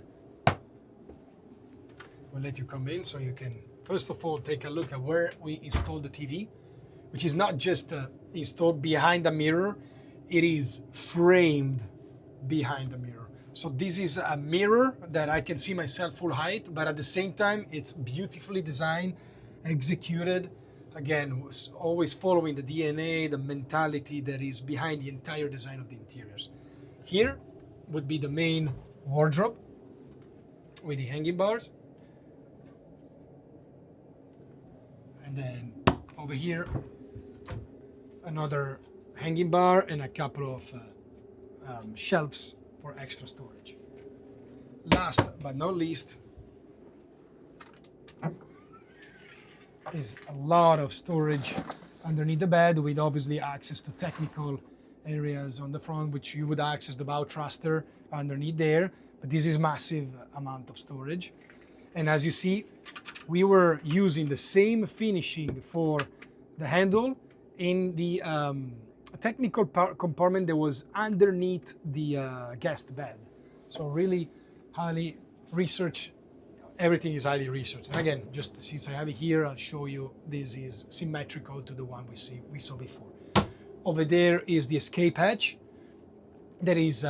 [SPEAKER 1] we'll let you come in so you can first of all take a look at where we installed the TV, which is not just installed behind the mirror, it is framed behind the mirror. So this is a mirror that I can see myself full height, but at the same time, it's beautifully designed, executed. Again, always following the DNA, the mentality that is behind the entire design of the interiors. Here, would be the main wardrobe with the hanging bars. And then over here, another hanging bar and a couple of shelves for extra storage. Last but not least is a lot of storage underneath the bed, with obviously access to technical areas on the front, which you would access the bow thruster underneath there. But this is massive amount of storage. And as you see, we were using the same finishing for the handle in the technical compartment that was underneath the guest bed. So really highly researched. Everything is highly researched. And again, just since I have it here, I'll show you this is symmetrical to the one we saw before. Over there is the escape hatch that is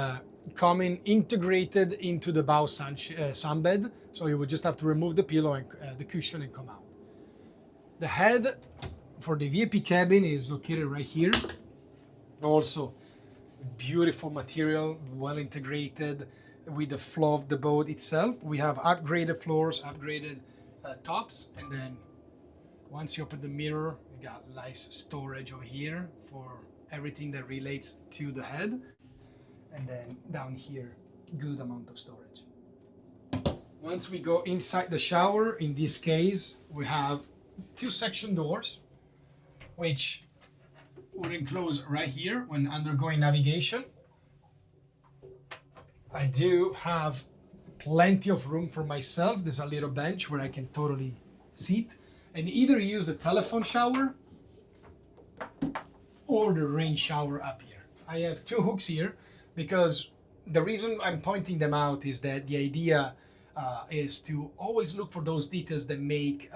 [SPEAKER 1] coming integrated into the bow sunbed. So you would just have to remove the pillow and the cushion and come out. The head for the VIP cabin is located right here. Also, beautiful material, well integrated with the flow of the boat itself. We have upgraded floors, upgraded tops, and then once you open the mirror, you got nice storage over here for everything that relates to the head. And then down here, good amount of storage. Once we go inside the shower, in this case, we have two section doors, which would enclose right here when undergoing navigation. I do have plenty of room for myself. There's a little bench where I can totally sit and either use the telephone shower or the rain shower up here. I have two hooks here because the reason I'm pointing them out is that the idea is to always look for those details that make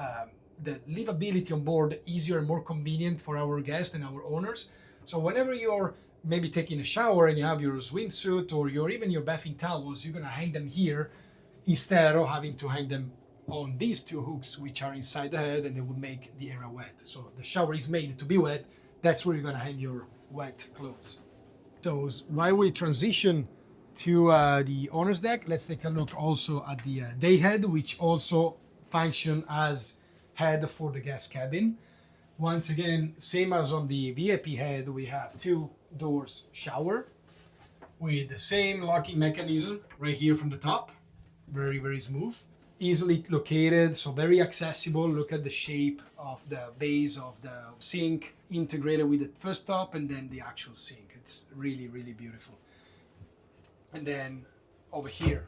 [SPEAKER 1] the livability on board easier and more convenient for our guests and our owners. So whenever you're maybe taking a shower and you have your swimsuit or even your bathing towels, you're gonna hang them here instead of having to hang them on these two hooks, which are inside the head, and they would make the area wet. So the shower is made to be wet. That's where you're gonna hang your wet clothes. So while we transition to the owner's deck, let's take a look also at the day head, which also function as head for the guest cabin. Once again, same as on the VIP head, we have two doors shower with the same locking mechanism right here from the top. Very, very smooth. Easily located, so very accessible. Look at the shape of the base of the sink integrated with the first top and then the actual sink. It's really, really beautiful. And then over here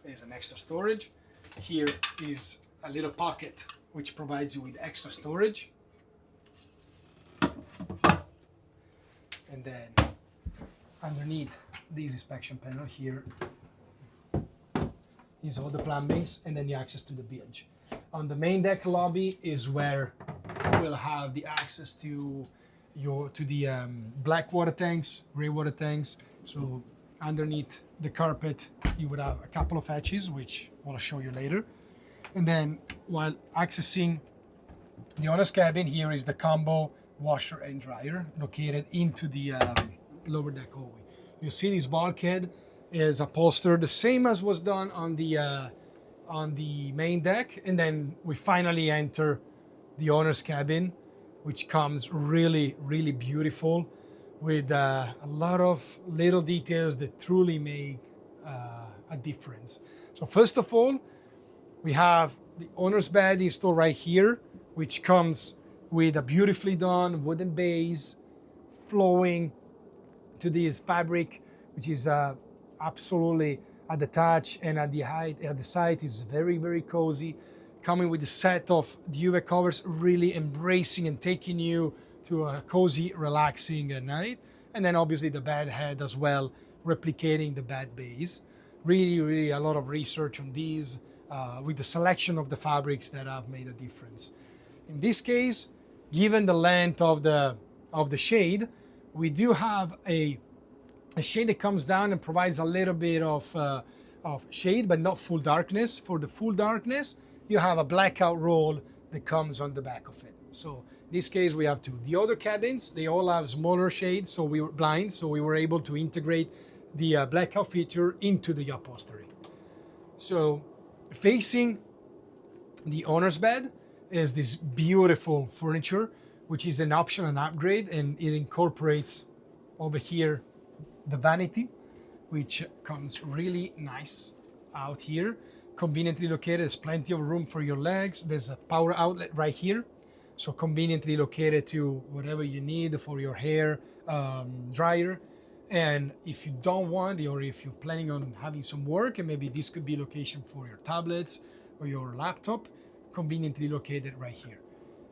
[SPEAKER 1] is an extra storage. Here is a little pocket which provides you with extra storage. And then underneath this inspection panel here is all the plumbings and then the access to the bilge. On the main deck lobby is where we'll have the access to the black water tanks, gray water tanks. So underneath the carpet, you would have a couple of hatches, which I'll show you later. And then while accessing the owner's cabin, here is the combo washer and dryer located into the lower deck hallway. You see this bulkhead is upholstered the same as was done on the main deck, and then we finally enter the owner's cabin, which comes really, really beautiful with a lot of little details that truly make a difference. So first of all, we have the owner's bed installed right here, which comes with a beautifully done wooden base flowing to this fabric, which is absolutely at the touch and at the height, at the side is very, very cozy. Coming with a set of duvet covers, really embracing and taking you to a cozy, relaxing night. And then obviously the bed head as well, replicating the bed base. Really, really a lot of research on these with the selection of the fabrics that have made a difference. In this case, given the length of the shade, we do have a shade that comes down and provides a little bit of shade, but not full darkness. For the full darkness, you have a blackout roll that comes on the back of it. So in this case, we have two. The other cabins, they all have smaller shades, so we were blind, so we were able to integrate the blackout feature into the upholstery. So facing the owner's bed is this beautiful furniture, which is an option, an upgrade, and it incorporates over here the vanity, which comes really nice out here. Conveniently located, there's plenty of room for your legs. There's a power outlet right here. So conveniently located to whatever you need for your hair dryer. And if you don't want, or if you're planning on having some work, and maybe this could be location for your tablets or your laptop, conveniently located right here.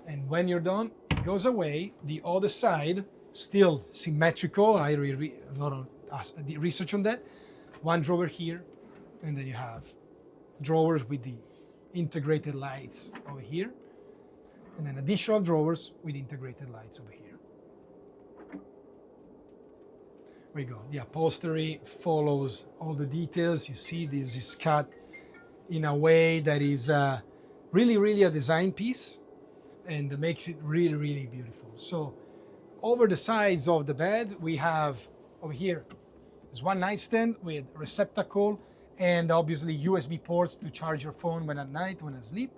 [SPEAKER 1] And when you're done, it goes away. The other side, still symmetrical. I read a lot of research on that. One drawer here, and then you have drawers with the integrated lights over here, and then additional drawers with integrated lights over here. There we go. The upholstery follows all the details. You see this is cut in a way that is really a design piece, and makes it really beautiful. So over the sides of the bed, we have over here, there's one nightstand with receptacle and obviously USB ports to charge your phone when at night, when asleep.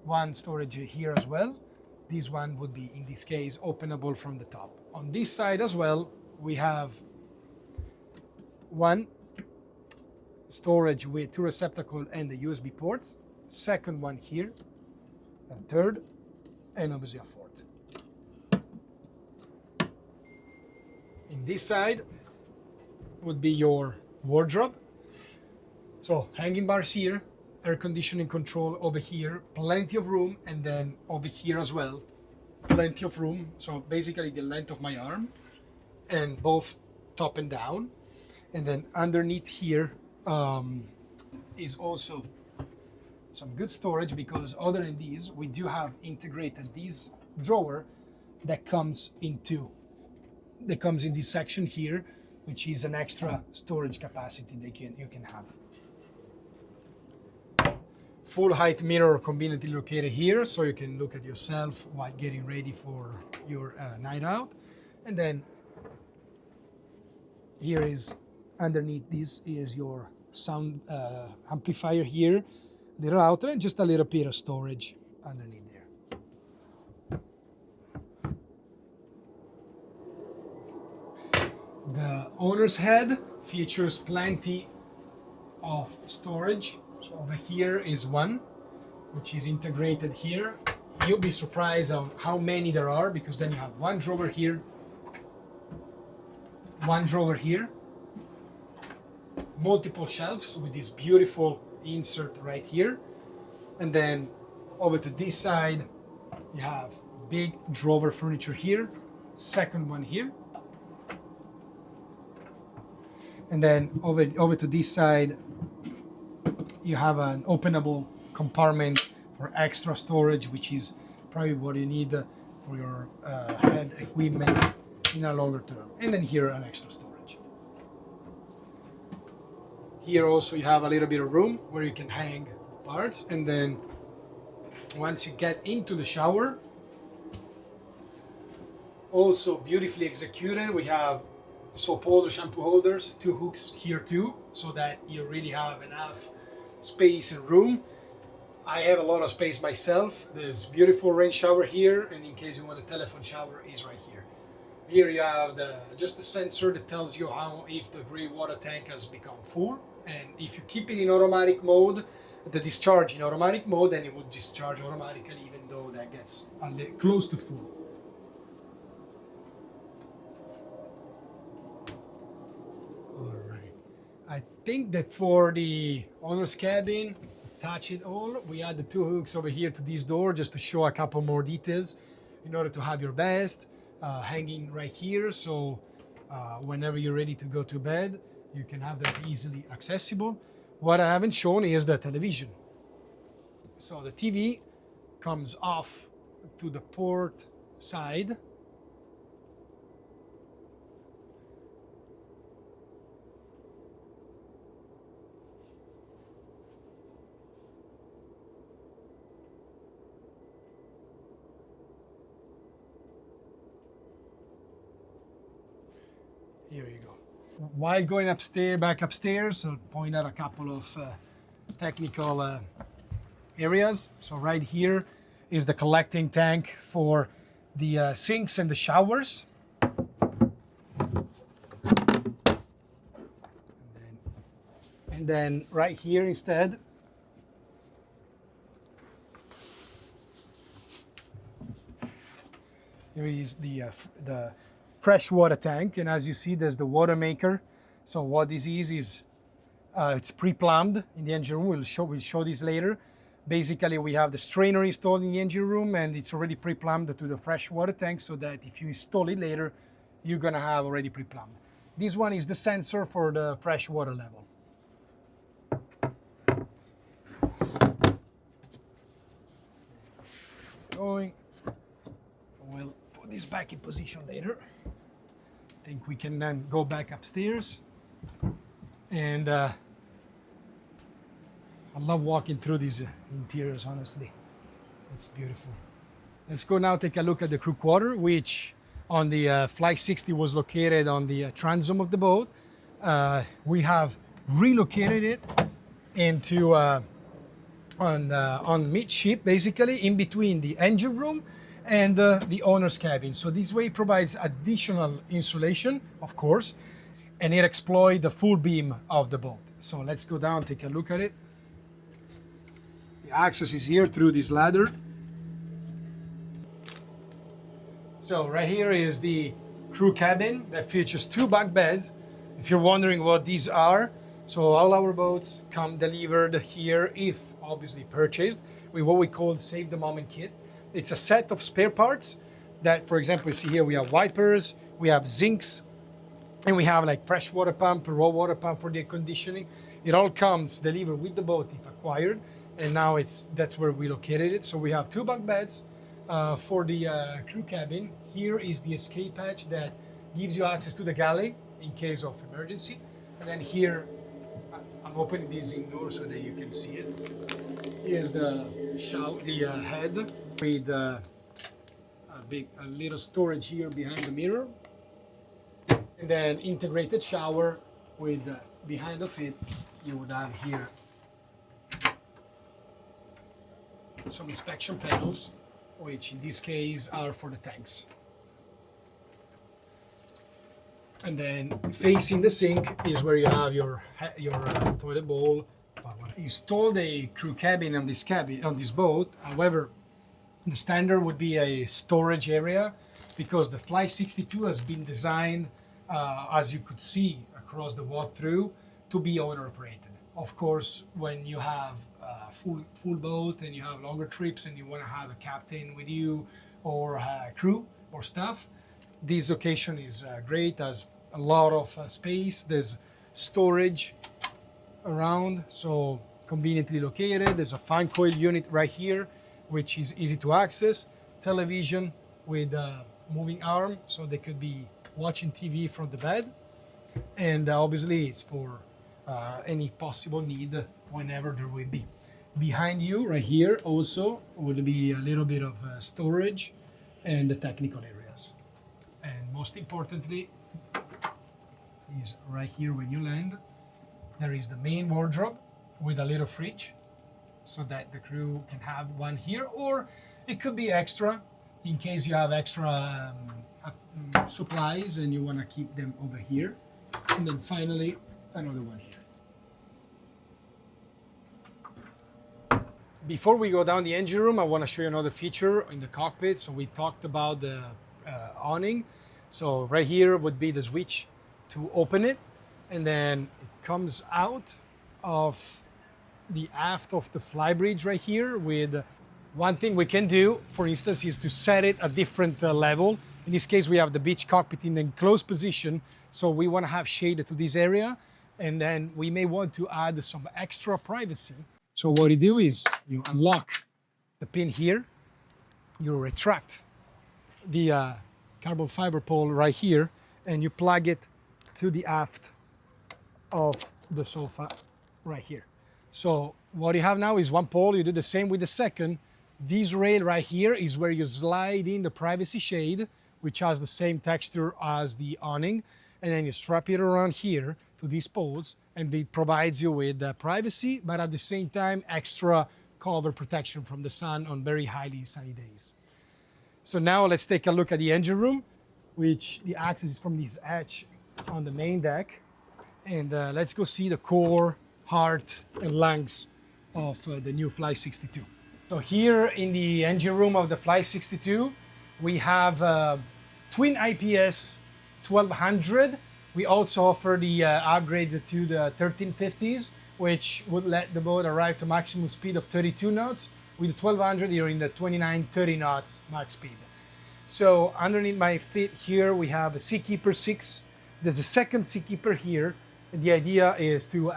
[SPEAKER 1] One storage here as well. This one would be, in this case, openable from the top. On this side as well, we have one storage with two receptacles and the USB ports. Second one here, and third, and obviously a fourth. In this side would be your wardrobe. So hanging bars here, air conditioning control over here, plenty of room, and then over here as well, plenty of room. So basically the length of my arm, and both top and down. And then underneath here is also some good storage, because other than these, we do have integrated this drawer that comes in this section here, which is an extra storage capacity that you can have. Full height mirror conveniently located here, so you can look at yourself while getting ready for your night out. And then here is, underneath this is your sound amplifier here, little outlet, and just a little bit of storage underneath there. The owner's head features plenty of storage. So over here is one, which is integrated here. You'll be surprised on how many there are, because then you have one drawer here, one drawer here, multiple shelves with this beautiful insert right here. And then over to this side, you have big drawer furniture here, second one here. And then over to this side, you have an openable compartment for extra storage, which is probably what you need for your head equipment in a longer term. And then here, an extra storage. Here also you have a little bit of room where you can hang parts. And then once you get into the shower, also beautifully executed, we have soap holder, shampoo holders, two hooks here too, so that you really have enough space and room. I have a lot of space myself. There's beautiful rain shower here, and in case you want a telephone shower, is right here. Here you have just the sensor that tells you if the gray water tank has become full, and if you keep it in automatic mode, the discharge in automatic mode, then it would discharge automatically, even though that gets close to full. I think that for the owner's cabin, attach it all. We add the two hooks over here to this door just to show a couple more details in order to have your vest hanging right here. So whenever you're ready to go to bed, you can have that easily accessible. What I haven't shown is the television. So the TV comes off to the port side. Here you go. While going upstairs, back upstairs, I'll point out a couple of technical areas. So right here is the collecting tank for the sinks and the showers. And then right here instead, here is the freshwater tank, and as you see, there's the water maker. So what this is it's pre-plumbed in the engine room. We'll show this later. Basically, we have the strainer installed in the engine room, and it's already pre-plumbed to the freshwater tank, so that if you install it later, you're gonna have already pre-plumbed. This one is the sensor for the freshwater level. Going. We'll put this back in position later. I think we can then go back upstairs. And I love walking through these interiors, honestly. It's beautiful. Let's go now take a look at the crew quarter, which on the Fly 60 was located on the transom of the boat. We have relocated it into on midship, basically in between the engine room and the owner's cabin. So this way it provides additional insulation, of course, and it exploits the full beam of the boat. So let's go down, take a look at it. The access is here through this ladder. So right here is the crew cabin that features 2 bunk beds. If you're wondering what these are, so all our boats come delivered here, if obviously purchased, with what we call Save the Moment kit. It's a set of spare parts that, for example, you see here we have wipers, we have zincs, and we have like fresh water pump, raw water pump for the air conditioning. It all comes delivered with the boat if acquired, and now that's where we located it. So we have 2 bunk beds for the crew cabin. Here is the escape hatch that gives you access to the galley in case of emergency. And then here, I'm opening this indoors so that you can see it. Here's the head with a little storage here behind the mirror. And then integrated shower with behind of it, you would have here some inspection panels, which in this case are for the tanks. And then facing the sink is where you have your toilet bowl. Installed a crew cabin on this boat. However, the standard would be a storage area, because the Fly 62 has been designed, as you could see across the walkthrough, to be owner operated. Of course, when you have a full boat and you have longer trips and you want to have a captain with you or a crew or staff, this location is great. Has a lot of space. There's storage around, so conveniently located. There's a fan coil unit right here, which is easy to access. Television with a moving arm, so they could be watching TV from the bed. And obviously it's for any possible need whenever there will be. Behind you, right here, also would be a little bit of storage and the technical areas. And most importantly, is right here when you land, there is the main wardrobe with a little fridge, so that the crew can have one here, or it could be extra in case you have extra supplies and you want to keep them over here. And then finally, another one here. Before we go down the engine room, I want to show you another feature in the cockpit. So we talked about the awning. So right here would be the switch to open it, and then it comes out of the aft of the Flybridge right here. With one thing we can do, for instance, is to set it a different level. In this case, we have the beach cockpit in an enclosed position, so we want to have shade to this area, and then we may want to add some extra privacy. So what you do is you unlock the pin here, you retract the carbon fiber pole right here, and you plug it to the aft of the sofa right here. So what you have now is one pole. You do the same with the second. This rail right here is where you slide in the privacy shade, which has the same texture as the awning. and then you strap it around here to these poles, and it provides you with privacy, but at the same time, extra cover protection from the sun on very highly sunny days. So now let's take a look at the engine room, which the access is from this hatch on the main deck. And let's go see the core, heart, and lungs of the new Fly 62. So here in the engine room of the Fly 62, we have twin IPS 1200. We also offer the upgrade to the 1350s, which would let the boat arrive to maximum speed of 32 knots. With the 1200, you're in the 29-30 knots max speed. So underneath my feet here, we have a Seakeeper 6. There's a second Seakeeper here. And the idea is to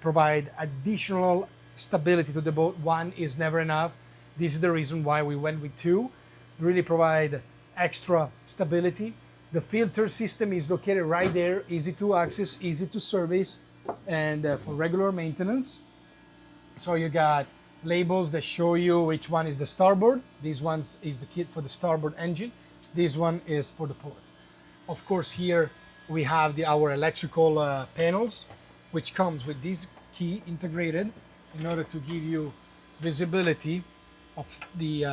[SPEAKER 1] provide additional stability to the boat. One is never enough. This is the reason why we went with two. Really provide extra stability. The filter system is located right there, easy to access, easy to service, and for regular maintenance. So you got labels that show you which one is the starboard. This one is the kit for the starboard engine. This one is for the port. Of course, here we have our electrical panels, which comes with this key integrated in order to give you visibility of the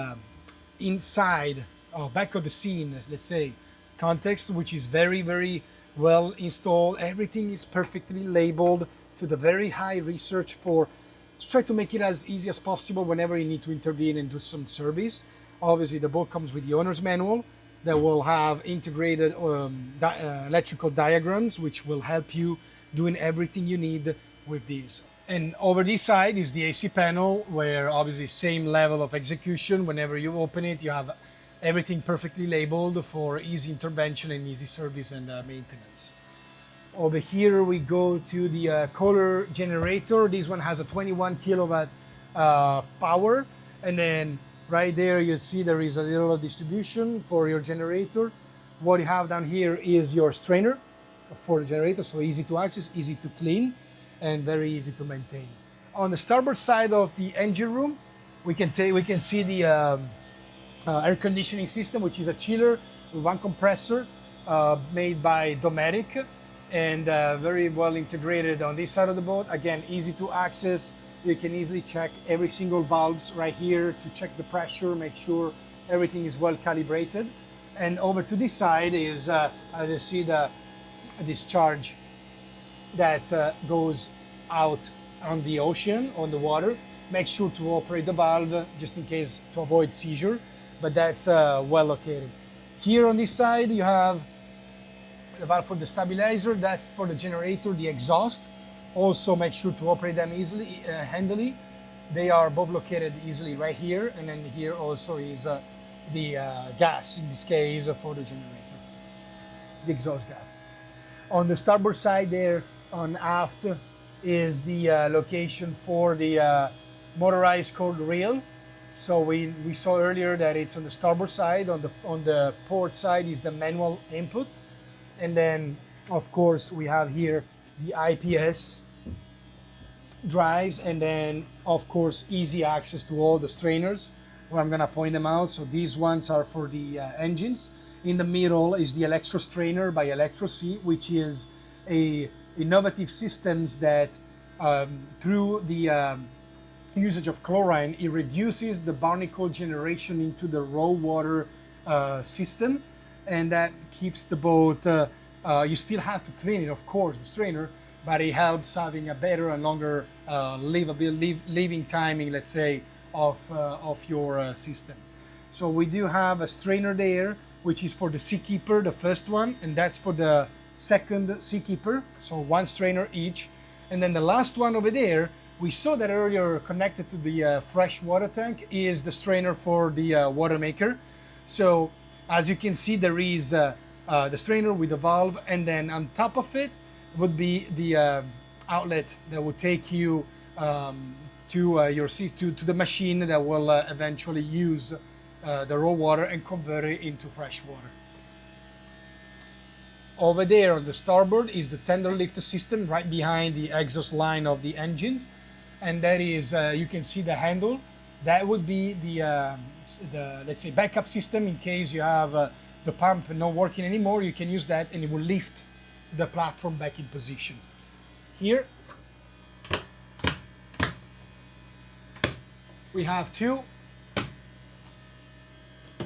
[SPEAKER 1] inside or back of the scene, let's say, context, which is very, very well installed. Everything is perfectly labeled to the very high research to try to make it as easy as possible whenever you need to intervene and do some service. Obviously, the boat comes with the owner's manual that will have integrated electrical diagrams, which will help you doing everything you need with these. And over this side is the AC panel, where obviously same level of execution. Whenever you open it, you have everything perfectly labeled for easy intervention and easy service and maintenance. Over here we go to the color generator. This one has a 21 kilowatt power, and then right there you see there is a little distribution for your generator. What you have down here is your strainer for the generator, so easy to access, easy to clean, and very easy to maintain. On the starboard side of the engine room, we can see the air conditioning system, which is a chiller with one compressor made by Dometic, and very well integrated on this side of the boat. Again, easy to access. You can easily check every single valves right here to check the pressure, make sure everything is well calibrated. And over to this side is, as you see, the discharge that goes out on the ocean, on the water. Make sure to operate the valve just in case to avoid seizure, but that's well located. Here on this side, you have the valve for the stabilizer. That's for the generator, the exhaust. Also make sure to operate them easily, handily. They are both located easily right here, and then here also is the gas, in this case, for the generator, the exhaust gas. On the starboard side there, on aft, is the location for the motorized cord reel. So we saw earlier that it's on the starboard side. On the port side is the manual input. And then, of course, we have here the IPS drives, and then, of course, easy access to all the strainers, where I'm going to point them out. So these ones are for the engines. In the middle is the Electro Strainer by Electro-C, which is a innovative systems that through the usage of chlorine, it reduces the barnacle generation into the raw water system, and that keeps the boat, you still have to clean it, of course, the strainer, but it helps having a better and longer living timing, let's say, of your system. So we do have a strainer there, which is for the Seakeeper, the first one, and that's for the second Seakeeper, so one strainer each. And then the last one over there, we saw that earlier, connected to the fresh water tank, is the strainer for the water maker. So as you can see, there is the strainer with the valve, and then on top of it would be the outlet that would take you to the machine that will eventually use the raw water and convert it into fresh water. Over there on the starboard is the tender lift system right behind the exhaust line of the engines, and that is you can see the handle. That would be the let's say backup system in case you have the pump not working anymore. You can use that, and it will lift the platform back in position. Here we have two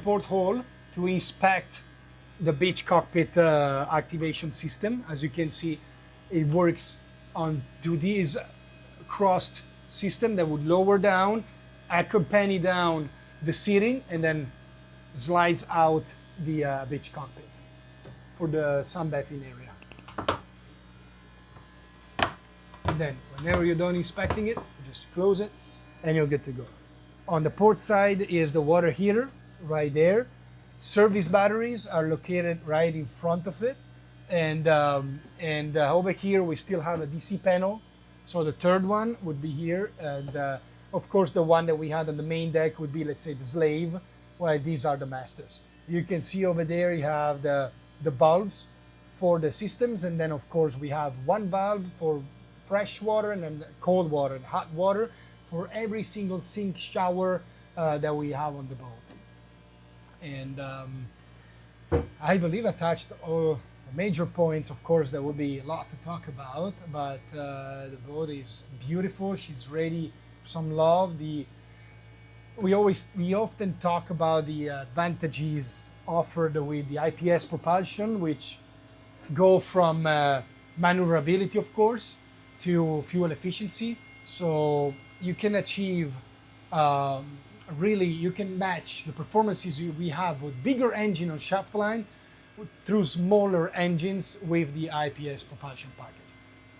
[SPEAKER 1] porthole to inspect the Beach Cockpit activation system. As you can see, it works on 2D's crossed system that would lower down, accompany down the seating, and then slides out the Beach Cockpit for the sunbathing area. And then whenever you're done inspecting it, you just close it and you're good to go. On the port side is the water heater right there. Service batteries are located right in front of it. And over here we still have a DC panel. So the third one would be here. And of course the one that we had on the main deck would be, let's say, the slave, while these are the masters. You can see over there you have the bulbs for the systems. And then of course we have one valve for fresh water and then cold water and hot water for every single sink, shower that we have on the boat. And I believe I touched all the major points. Of course, there will be a lot to talk about, but the boat is beautiful. She's ready for some love. We often talk about the advantages offered with the IPS propulsion, which go from maneuverability, of course, to fuel efficiency. So you can achieve really, you can match the performances we have with bigger engine on shaft line through smaller engines with the IPS propulsion package.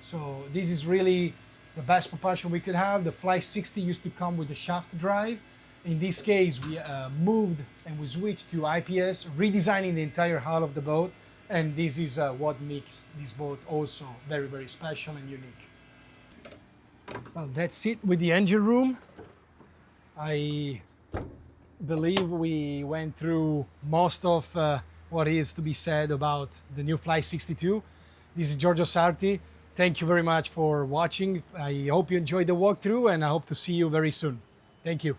[SPEAKER 1] So this is really the best propulsion we could have. The Fly 60 used to come with the shaft drive. In this case, we moved and we switched to IPS, redesigning the entire hull of the boat. And this is what makes this boat also very, very special and unique. Well, that's it with the engine room. I believe we went through most of what is to be said about the new Fly 62. This is Giorgio Sarti. Thank you very much for watching. I hope you enjoyed the walkthrough and I hope to see you very soon. Thank you.